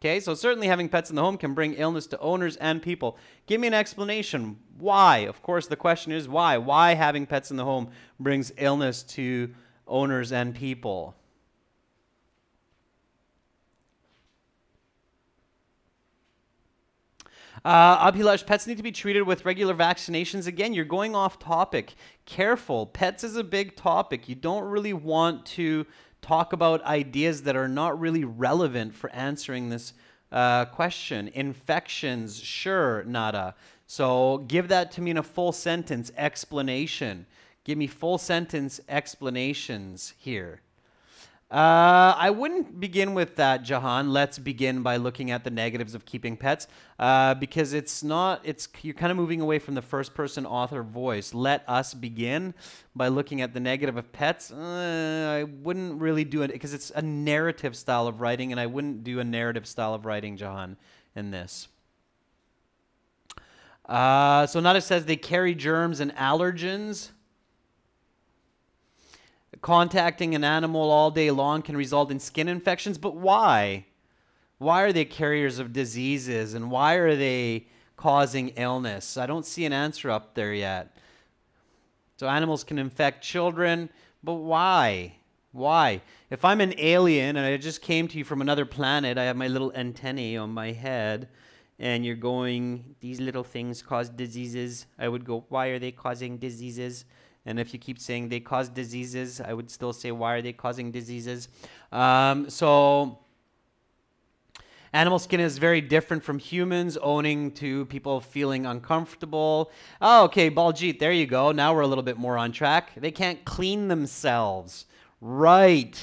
Okay, so certainly having pets in the home can bring illness to owners and people. Give me an explanation. Why? Of course, the question is why. Why having pets in the home brings illness to owners and people? Abhilash, pets need to be treated with regular vaccinations. Again, you're going off topic. Careful. Pets is a big topic. You don't really want to talk about ideas that are not really relevant for answering this question. Infections, sure, nada. So give that to me in a full sentence explanation. Give me full sentence explanations here. I wouldn't begin with that, Jahan. Let's begin by looking at the negatives of keeping pets, because you're kind of moving away from the first person author voice. Let us begin by looking at the negative of pets. I wouldn't really do it because it's a narrative style of writing, and I wouldn't do a narrative style of writing, Jahan, in this. So Nada says they carry germs and allergens. Contacting an animal all day long can result in skin infections, but why? Why are they carriers of diseases, and why are they causing illness? I don't see an answer up there yet. So animals can infect children, but why? Why? If I'm an alien and I just came to you from another planet, I have my little antennae on my head, and you're going, these little things cause diseases, I would go, why are they causing diseases? And if you keep saying they cause diseases, I would still say, why are they causing diseases? So animal skin is very different from humans, owning to people feeling uncomfortable. Oh, okay, Baljit, there you go. Now we're a little bit more on track. They can't clean themselves. Right.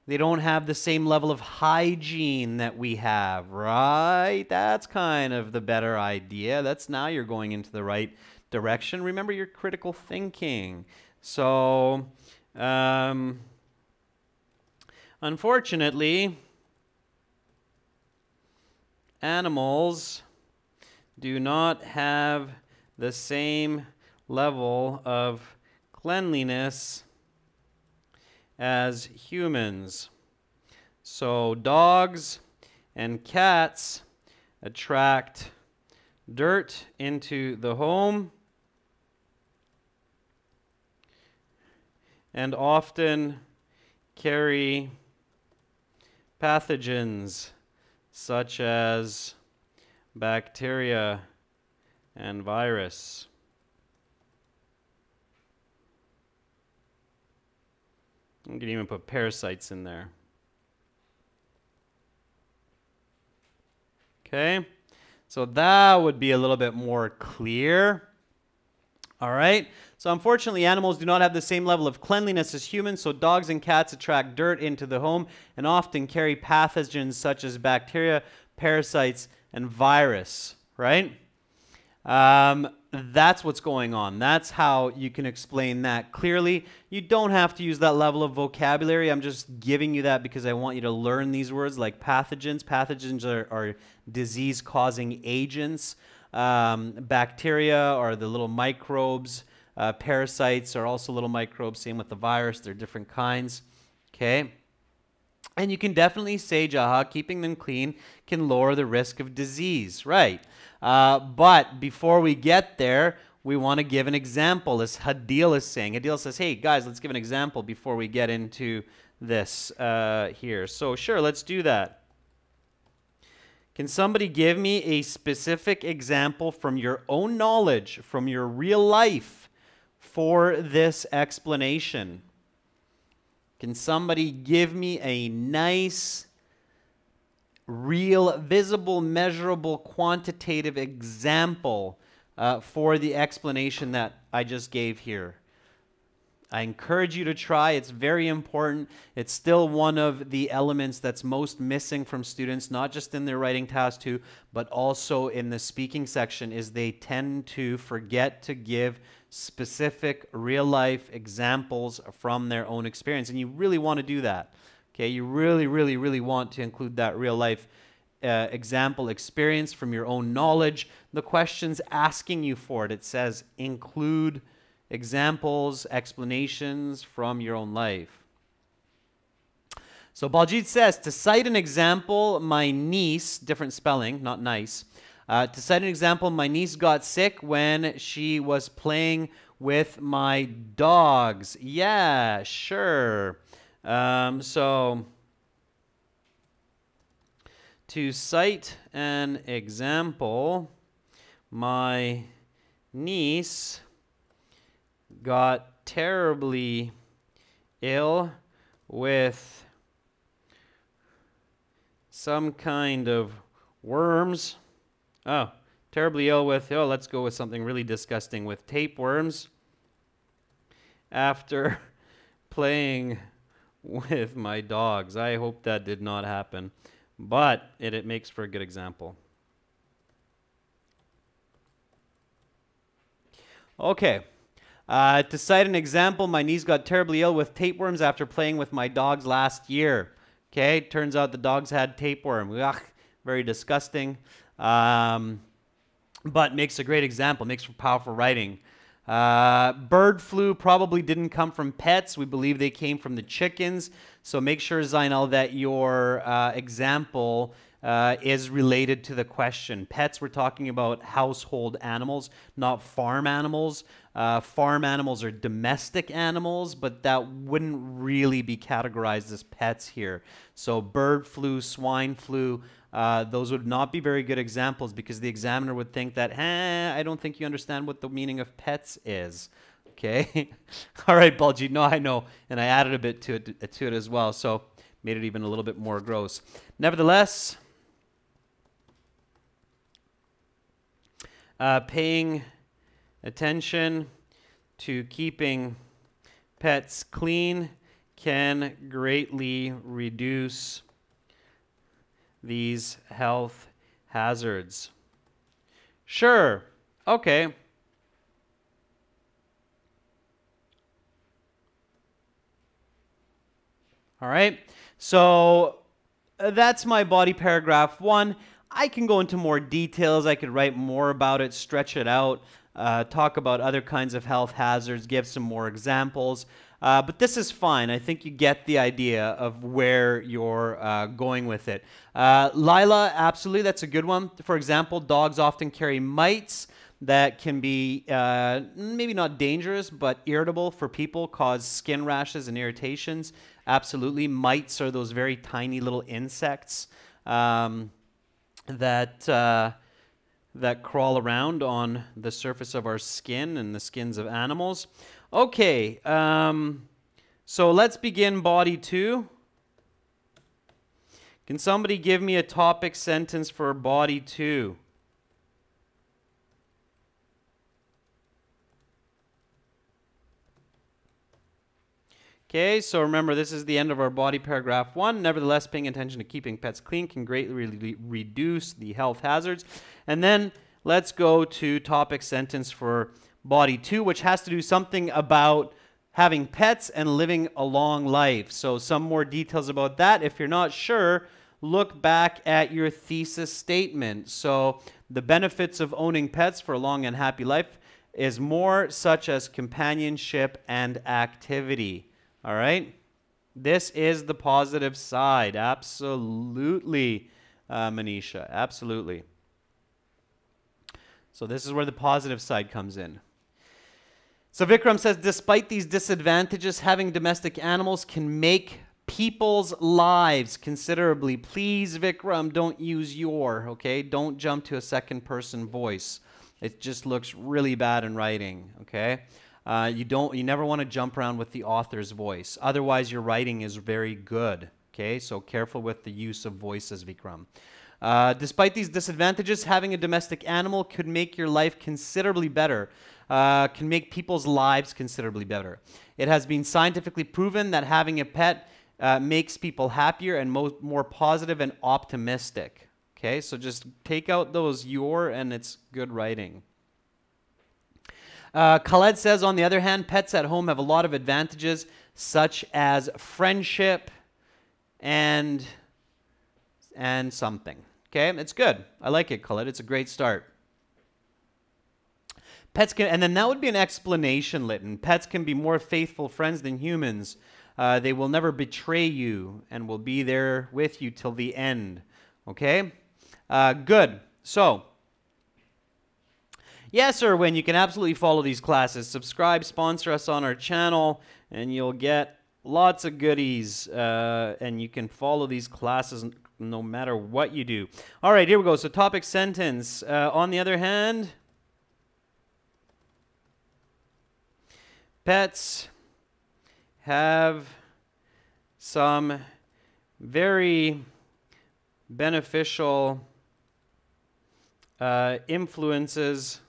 They don't have the same level of hygiene that we have, right? That's kind of the better idea. That's now you're going into the right direction. Remember your critical thinking. So, unfortunately, animals do not have the same level of cleanliness as humans. So dogs and cats attract dirt into the home and often carry pathogens such as bacteria and virus. You can even put parasites in there. Okay, so that would be a little bit more clear. All right, so unfortunately animals do not have the same level of cleanliness as humans, so dogs and cats attract dirt into the home and often carry pathogens such as bacteria, parasites, and virus, right? That's what's going on. That's how you can explain that clearly. You don't have to use that level of vocabulary. I'm just giving you that because I want you to learn these words like pathogens. Pathogens are disease-causing agents. Bacteria are the little microbes. Parasites are also little microbes. Same with the virus. They're different kinds. Okay? And you can definitely say, Jaha, keeping them clean can lower the risk of disease. Right. But before we get there, we want to give an example, as Hadil is saying. Hadil says, hey, guys, let's give an example before we get into this here. So, sure, let's do that. Can somebody give me a specific example from your own knowledge, from your real life, for this explanation? Can somebody give me a nice, real, visible, measurable, quantitative example for the explanation that I just gave here? I encourage you to try. It's very important. It's still one of the elements that's most missing from students, not just in their writing task 2, but also in the speaking section, is they tend to forget to give specific real-life examples from their own experience. And you really want to do that. Okay, you really, really, really want to include that real-life example experience from your own knowledge. The question's asking you for it. It says include examples, explanations from your own life. So Baljit says, to cite an example, my niece, different spelling, not nice. To cite an example, my niece got sick when she was playing with my dogs. Yeah, sure. So to cite an example, my niece got terribly ill with some kind of worms. Oh, terribly ill with, let's go with something really disgusting, with tapeworms after playing with my dogs. I hope that did not happen, but it makes for a good example. Okay. To cite an example, my niece got terribly ill with tapeworms after playing with my dogs last year. Okay, turns out the dogs had tapeworm. Ugh, very disgusting. But makes a great example, makes for powerful writing. Bird flu probably didn't come from pets. We believe they came from the chickens. So make sure, Zainal, that your example is related to the question. Pets, we're talking about household animals, not farm animals. Farm animals are domestic animals, but that wouldn't really be categorized as pets here. So bird flu, swine flu, those would not be very good examples because the examiner would think that, I don't think you understand what the meaning of pets is. Okay? All right, Baljit, no, I know. And I added a bit to it as well, so made it even a little bit more gross. Nevertheless, paying attention to keeping pets clean can greatly reduce these health hazards. Sure. Okay. All right. So that's my body paragraph 1. I can go into more details. I could write more about it, stretch it out, talk about other kinds of health hazards, give some more examples. But this is fine. I think you get the idea of where you're going with it. Lila, absolutely, that's a good one. For example, dogs often carry mites that can be maybe not dangerous, but irritable for people, cause skin rashes and irritations. Absolutely. Mites are those very tiny little insects that crawl around on the surface of our skin and the skins of animals. Okay, so let's begin body 2. Can somebody give me a topic sentence for body 2? Okay, so remember, this is the end of our body paragraph 1. Nevertheless, paying attention to keeping pets clean can greatly reduce the health hazards. And then let's go to topic sentence for body 2, which has to do something about having pets and living a long life. So some more details about that. If you're not sure, look back at your thesis statement. So the benefits of owning pets for a long and happy life is more such as companionship and activity. All right? This is the positive side. Absolutely, Manisha. Absolutely. So this is where the positive side comes in. So Vikram says, despite these disadvantages, having domestic animals can make people's lives considerably. Please, Vikram, don't use your, okay? Don't jump to a second person voice. It just looks really bad in writing, okay? You never want to jump around with the author's voice. Otherwise, your writing is very good, okay? So careful with the use of voices, Vikram. Despite these disadvantages, having a domestic animal could make your life considerably better, can make people's lives considerably better. It has been scientifically proven that having a pet makes people happier and more positive and optimistic. Okay, so just take out those your and it's good writing. Khaled says, on the other hand, pets at home have a lot of advantages, such as friendship and something. Okay, it's good. I like it, Khaled. It's a great start. Pets can, and then that would be an explanation, Lytton. Pets can be more faithful friends than humans. They will never betray you and will be there with you till the end. Okay? Good. So, yes, Erwin, you can absolutely follow these classes. Subscribe, sponsor us on our channel, and you'll get lots of goodies. And you can follow these classes no matter what you do. All right, here we go. So topic sentence. On the other hand, pets have some very beneficial influences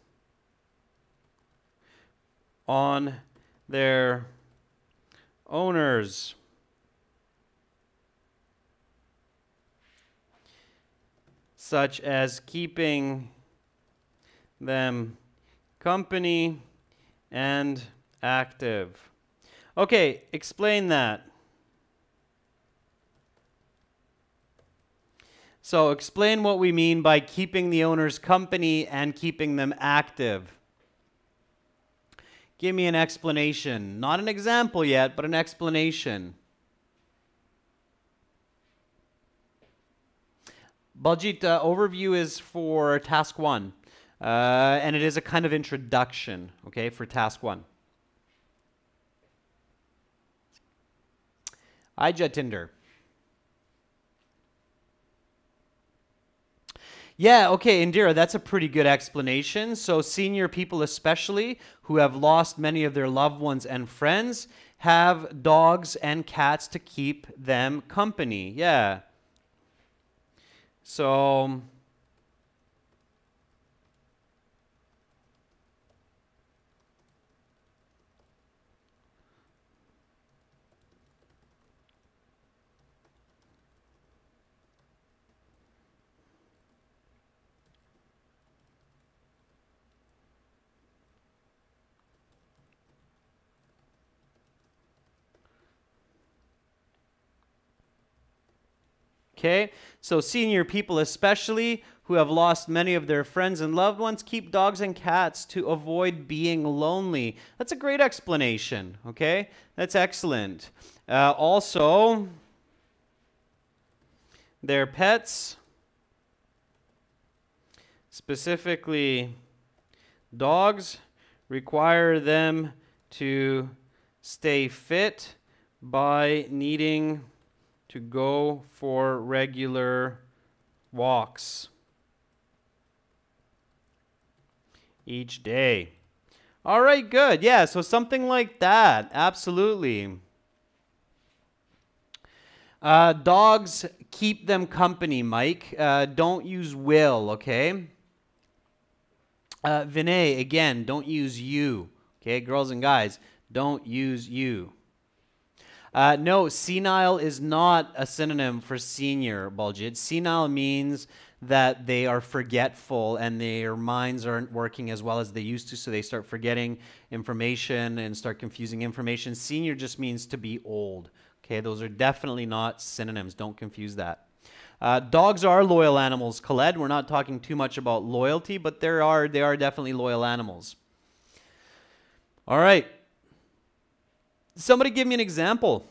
on their owners. Such as keeping them company and active. Okay, explain that. So explain what we mean by keeping the owners company and keeping them active. Give me an explanation. Not an example yet, but an explanation. Baljit, overview is for task 1. And it is a kind of introduction, okay, for task 1. Hi, Jatinder. Yeah, okay, Indira, that's a pretty good explanation. So senior people especially, who have lost many of their loved ones and friends, have dogs and cats to keep them company. Yeah. So okay, so senior people especially who have lost many of their friends and loved ones keep dogs and cats to avoid being lonely. That's a great explanation, okay? That's excellent. Also, their pets, specifically dogs, require them to stay fit by needing to go for regular walks each day. All right, good. Yeah, so something like that. Absolutely. Dogs keep them company, Mike. Don't use will, okay? Vinay, again, don't use you. Okay, girls and guys, don't use you. No, senile is not a synonym for senior, Baljit. Senile means that they are forgetful and their minds aren't working as well as they used to, so they start forgetting information and start confusing information. Senior just means to be old. Okay, those are definitely not synonyms. Don't confuse that. Dogs are loyal animals, Khaled. We're not talking too much about loyalty, but they are definitely loyal animals. All right. Somebody give me an example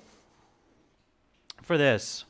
for this.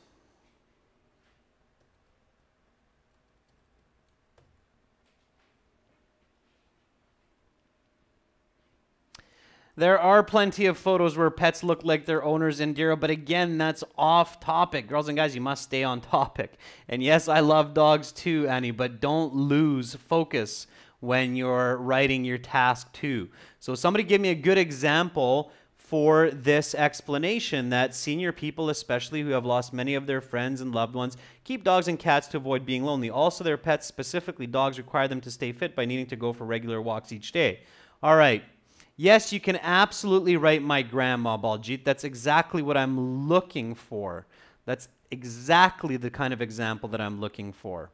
There are plenty of photos where pets look like their owners in Dira, but again, that's off topic. Girls and guys, you must stay on topic. And yes, I love dogs too, Annie, but don't lose focus when you're writing your task 2. So somebody give me a good example for this explanation that senior people, especially who have lost many of their friends and loved ones, keep dogs and cats to avoid being lonely. Also, their pets, specifically dogs, require them to stay fit by needing to go for regular walks each day. All right. Yes, you can absolutely write my grandma, Baljit. That's exactly what I'm looking for. That's exactly the kind of example that I'm looking for.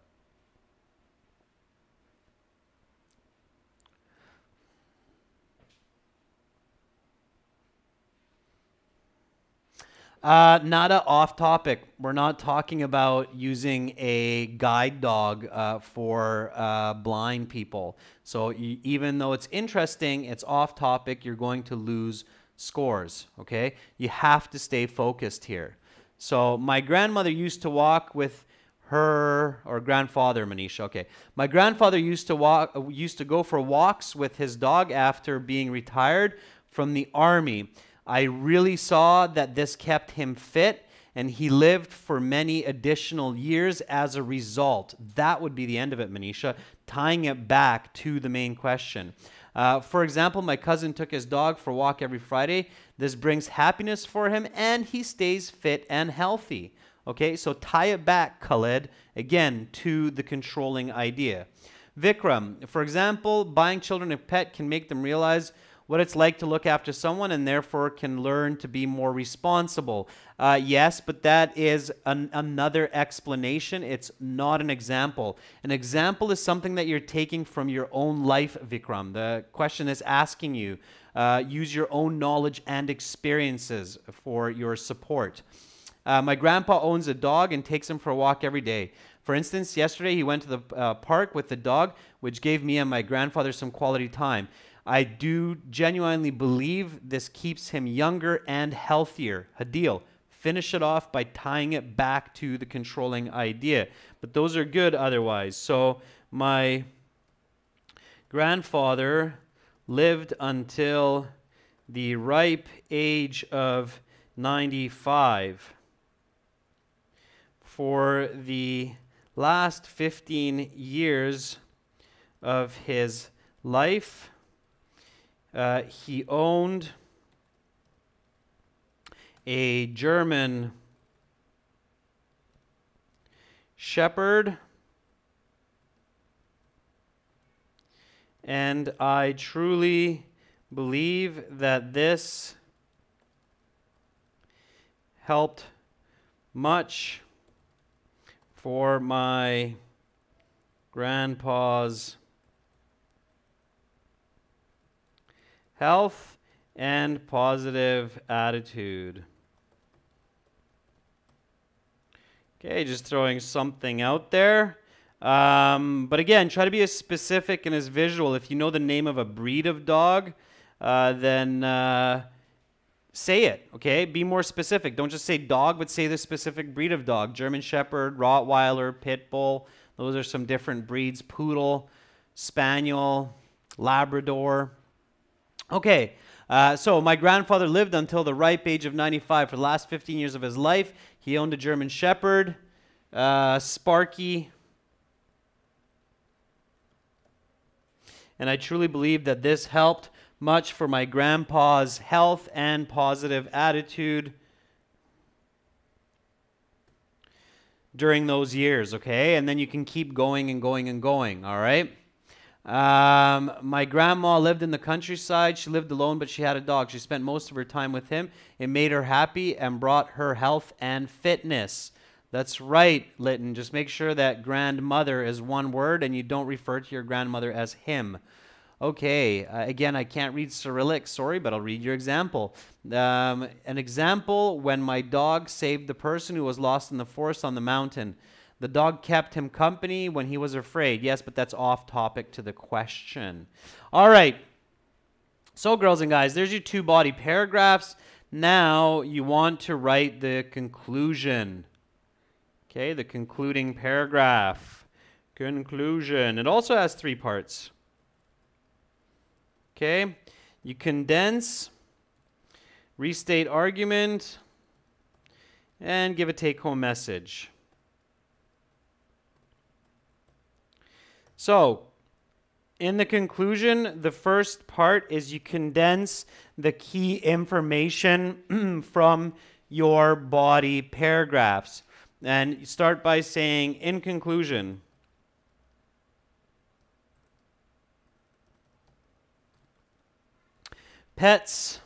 Nada off topic. We're not talking about using a guide dog for blind people. So even though it's interesting, it's off topic, you're going to lose scores, okay? You have to stay focused here. So my grandmother used to walk with her, or grandfather, Manisha, okay. My grandfather used to go for walks with his dog after being retired from the army. I really saw that this kept him fit, and he lived for many additional years as a result. That would be the end of it, Manisha, tying it back to the main question. For example, my cousin took his dog for a walk every Friday. This brings happiness for him, and he stays fit and healthy. Okay, so tie it back, Khaled, again, to the controlling idea. Vikram, for example, buying children a pet can make them realize what it's like to look after someone and therefore can learn to be more responsible. Yes, but that is another explanation. It's not an example. An example is something that you're taking from your own life, Vikram. The question is asking you, use your own knowledge and experiences for your support. My grandpa owns a dog and takes him for a walk every day. For instance, yesterday he went to the park with the dog, which gave me and my grandfather some quality time. I do genuinely believe this keeps him younger and healthier. Hadil, finish it off by tying it back to the controlling idea. But those are good otherwise. So my grandfather lived until the ripe age of 95. For the last 15 years of his life, he owned a German Shepherd, and I truly believe that this helped much for my grandpa's health and positive attitude. Okay, just throwing something out there. But again, try to be as specific and as visual. If you know the name of a breed of dog, then say it, okay? Be more specific. Don't just say dog, but say the specific breed of dog. German Shepherd, Rottweiler, Pit Bull. Those are some different breeds. Poodle, Spaniel, Labrador. Okay, so my grandfather lived until the ripe age of 95. For the last 15 years of his life, he owned a German Shepherd, Sparky. And I truly believe that this helped much for my grandpa's health and positive attitude during those years, okay? And then you can keep going and going and going, all right? My grandma lived in the countryside. She lived alone, but she had a dog. She spent most of her time with him. It made her happy and brought her health and fitness. That's right, Lytton. Just make sure that grandmother is one word and you don't refer to your grandmother as him. Okay, again, I can't read Cyrillic, sorry, but I'll read your example. An example, when my dog saved the person who was lost in the forest on the mountain. The dog kept him company when he was afraid. Yes, but that's off topic to the question. All right, so girls and guys, there's your two body paragraphs. Now you want to write the conclusion. Okay, the concluding paragraph. Conclusion. It also has 3 parts. Okay, you condense, restate argument, and give a take-home message. So, in the conclusion, the first part is you condense the key information from your body paragraphs. And you start by saying, in conclusion, pets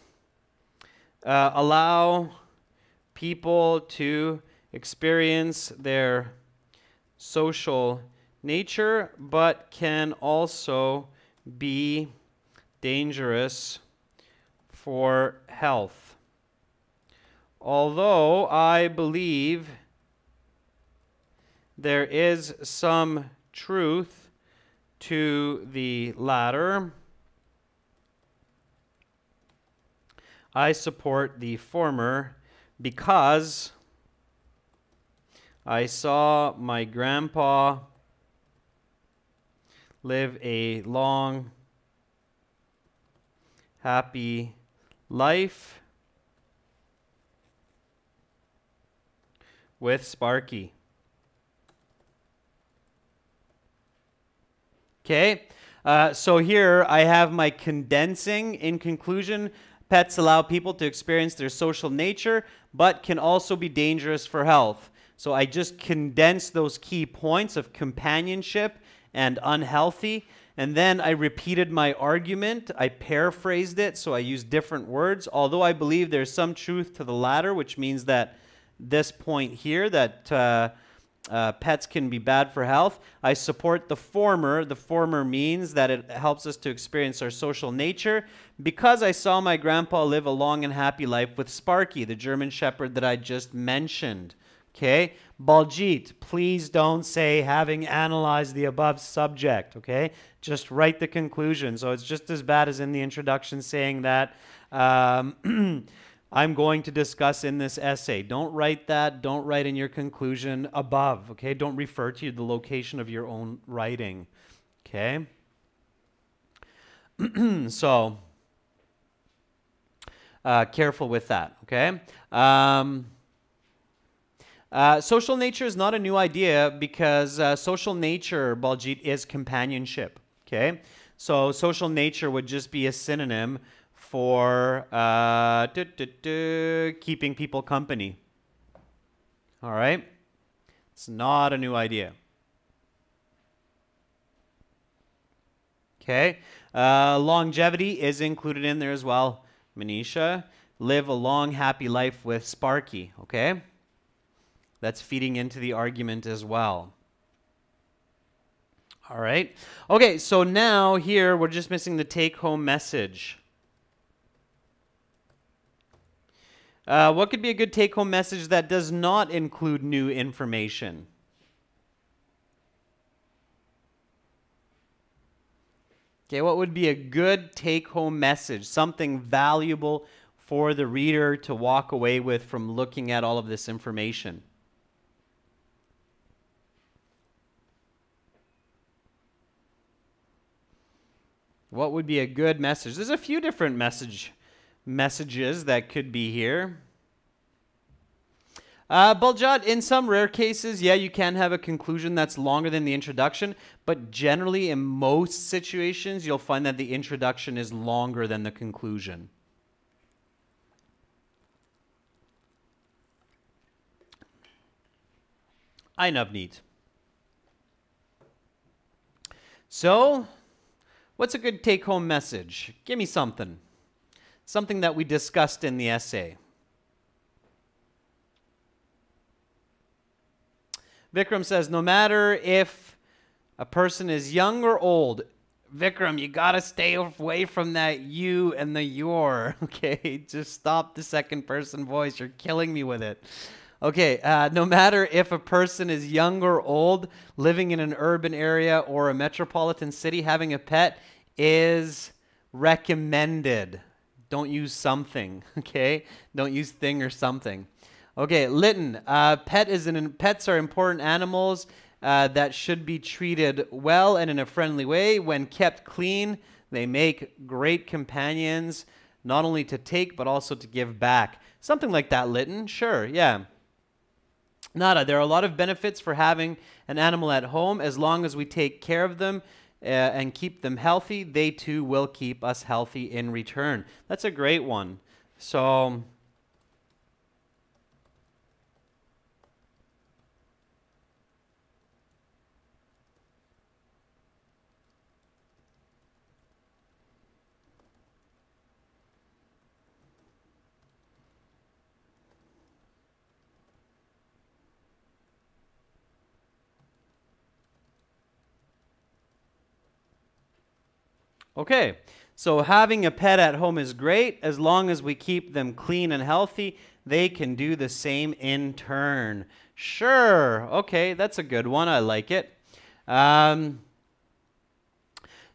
allow people to experience their social nature, but can also be dangerous for health. Although I believe there is some truth to the latter, I support the former because I saw my grandpa live a long, happy life with Sparky. Okay, so here I have my condensing. In conclusion, pets allow people to experience their social nature, but can also be dangerous for health. So I just condensed those key points of companionship and unhealthy, and then I repeated my argument. I paraphrased it, so I used different words, although I believe there's some truth to the latter, which means that this point here, that pets can be bad for health. I support the former. The former means that it helps us to experience our social nature because I saw my grandpa live a long and happy life with Sparky, the German Shepherd that I just mentioned. Okay? Baljit, please don't say having analyzed the above subject, okay? Just write the conclusion. So it's just as bad as in the introduction saying that I'm going to discuss in this essay. Don't write that. Don't write in your conclusion above, okay? Don't refer to the location of your own writing, okay? So, careful with that, okay? Social nature is not a new idea because social nature, Baljit, is companionship, okay? So social nature would just be a synonym for keeping people company. All right? It's not a new idea. Okay? Longevity is included in there as well. Manisha, live a long, happy life with Sparky. Okay? That's feeding into the argument as well. All right? Okay, so now here we're just missing the take-home message. What could be a good take-home message that does not include new information? Okay, what would be a good take-home message? Something valuable for the reader to walk away with from looking at all of this information. What would be a good message? There's a few different messages that could be here. Baljot, in some rare cases, yeah, you can have a conclusion that's longer than the introduction, but generally in most situations, you'll find that the introduction is longer than the conclusion. I navneet. So, what's a good take-home message? Give me something. Something that we discussed in the essay. Vikram says, no matter if a person is young or old, Vikram, you gotta stay away from that you and the your. Okay, just stop the second person voice. You're killing me with it. Okay, no matter if a person is young or old, living in an urban area or a metropolitan city, having a pet is recommended. Don't use something, okay? Don't use thing or something. Okay, Lytton, pets are important animals that should be treated well and in a friendly way. When kept clean, they make great companions, not only to take, but also to give back. Something like that, Lytton. Sure, yeah. Nada, there are a lot of benefits for having an animal at home. As long as we take care of them and keep them healthy, they too will keep us healthy in return. That's a great one. So... Okay, so having a pet at home is great. As long as we keep them clean and healthy, they can do the same in turn. Sure, okay, that's a good one. I like it.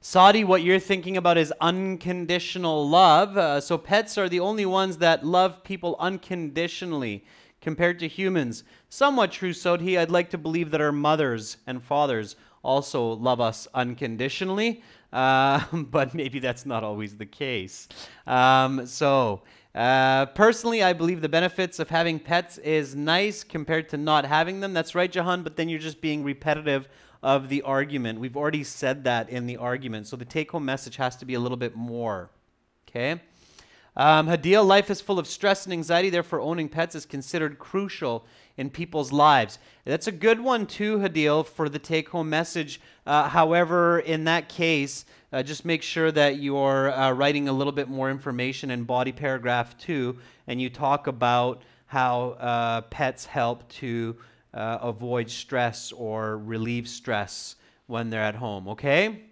Saudi, what you're thinking about is unconditional love. So pets are the only ones that love people unconditionally compared to humans. Somewhat true, Sodhi. I'd like to believe that our mothers and fathers also love us unconditionally. But maybe that's not always the case. Personally, I believe the benefits of having pets is nice compared to not having them. That's right, Jahan, but then you're just being repetitive of the argument. We've already said that in the argument, so the take-home message has to be a little bit more. Okay? Hadil, life is full of stress and anxiety, therefore owning pets is considered crucial in people's lives. That's a good one too, Hadil, for the take-home message. However, in that case, just make sure that you're writing a little bit more information in body paragraph 2, and you talk about how pets help to avoid stress or relieve stress when they're at home, okay?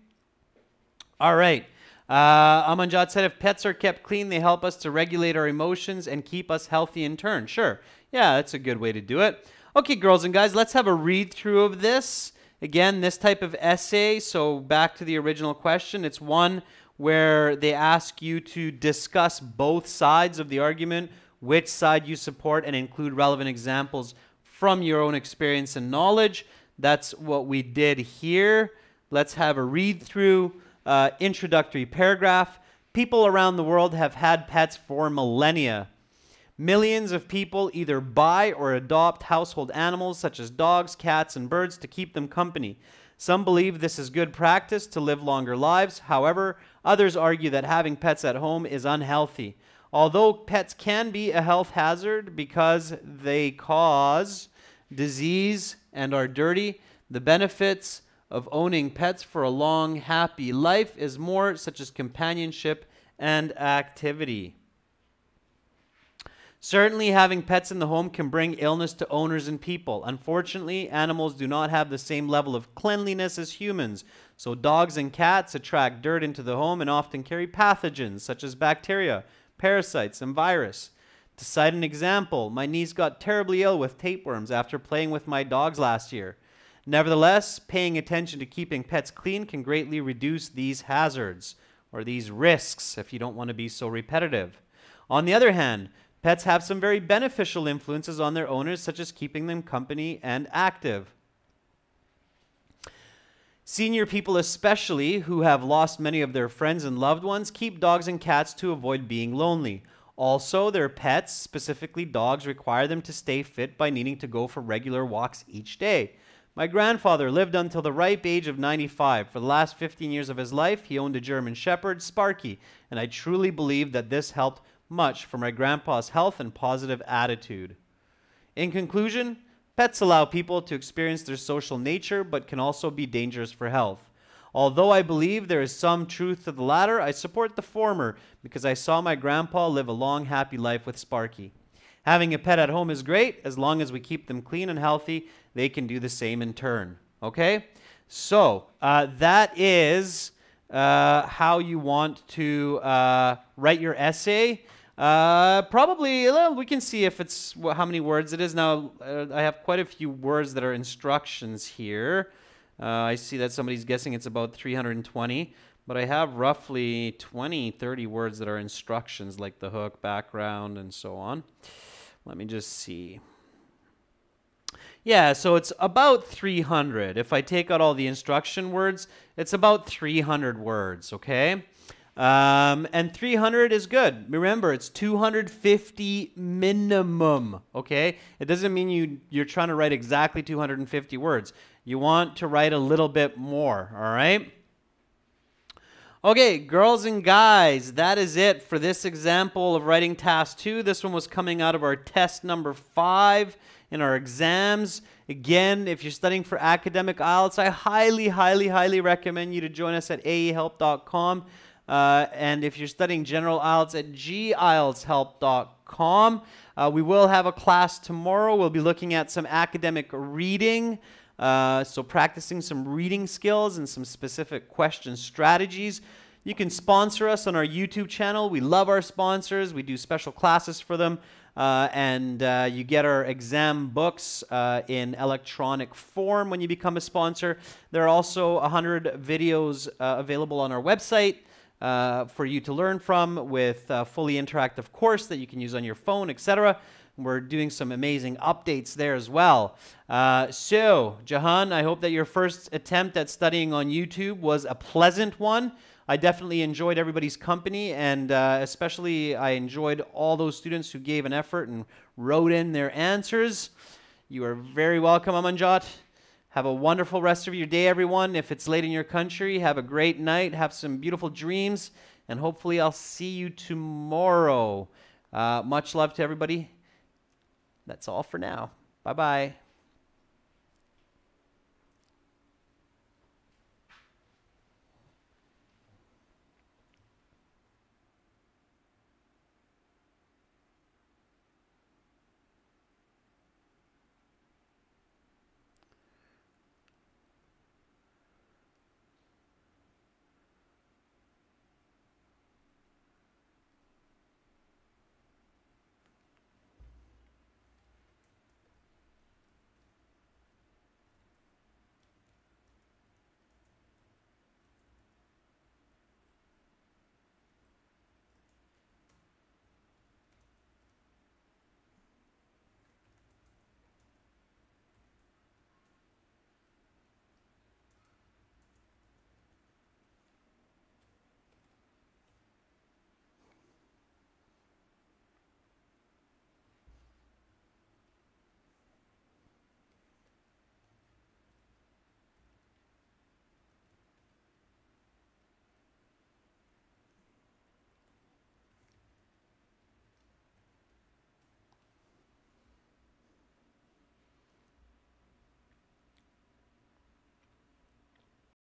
All right. Amanjad said, if pets are kept clean, they help us to regulate our emotions and keep us healthy in turn. Sure. Yeah, that's a good way to do it. Okay, girls and guys, let's have a read-through of this. Again, this type of essay, so back to the original question, it's one where they ask you to discuss both sides of the argument, which side you support, and include relevant examples from your own experience and knowledge. That's what we did here. Let's have a read-through. Introductory paragraph. People around the world have had pets for millennia. Millions of people either buy or adopt household animals such as dogs, cats, and birds to keep them company. Some believe this is good practice to live longer lives. However, others argue that having pets at home is unhealthy. Although pets can be a health hazard because they cause disease and are dirty, the benefits of owning pets for a long, happy life is more, such as companionship and activity. Certainly, having pets in the home can bring illness to owners and people. Unfortunately, animals do not have the same level of cleanliness as humans, so dogs and cats attract dirt into the home and often carry pathogens such as bacteria, parasites, and virus. To cite an example, my niece got terribly ill with tapeworms after playing with my dogs last year. Nevertheless, paying attention to keeping pets clean can greatly reduce these hazards, or these risks, if you don't want to be so repetitive. On the other hand, pets have some very beneficial influences on their owners, such as keeping them company and active. Senior people especially, who have lost many of their friends and loved ones, keep dogs and cats to avoid being lonely. Also, their pets, specifically dogs, require them to stay fit by needing to go for regular walks each day. My grandfather lived until the ripe age of 95. For the last 15 years of his life, he owned a German Shepherd, Sparky, and I truly believe that this helped much for my grandpa's health and positive attitude. In conclusion, pets allow people to experience their social nature, but can also be dangerous for health. Although I believe there is some truth to the latter, I support the former because I saw my grandpa live a long, happy life with Sparky. Having a pet at home is great. As long as we keep them clean and healthy, they can do the same in turn. Okay? So, that is how you want to write your essay. Probably, we can see if it's how many words it is. Now, I have quite a few words that are instructions here. I see that somebody's guessing it's about 320, but I have roughly 20, 30 words that are instructions, like the hook, background, and so on. Let me just see. Yeah, so it's about 300. If I take out all the instruction words, it's about 300 words, okay? And 300 is good. Remember, it's 250 minimum, okay? It doesn't mean you're trying to write exactly 250 words. You want to write a little bit more, all right? Okay, girls and guys, that is it for this example of writing task 2. This one was coming out of our test number 5 in our exams. Again, if you're studying for academic IELTS, I highly, highly, highly recommend you to join us at aehelp.com. And if you're studying general IELTS, at gieltshelp.com. We will have a class tomorrow. We'll be looking at some academic reading. So practicing some reading skills and some specific question strategies. You can sponsor us on our YouTube channel. We love our sponsors. We do special classes for them. And you get our exam books in electronic form when you become a sponsor. There are also 100 videos available on our website for you to learn from, with a fully interactive course that you can use on your phone, etc. We're doing some amazing updates there as well. So, Jahan, I hope that your first attempt at studying on YouTube was a pleasant one. I definitely enjoyed everybody's company, and especially I enjoyed all those students who gave an effort and wrote in their answers. You are very welcome, Amanjot. Have a wonderful rest of your day, everyone. If it's late in your country, have a great night. Have some beautiful dreams, and hopefully I'll see you tomorrow. Much love to everybody. That's all for now. Bye-bye.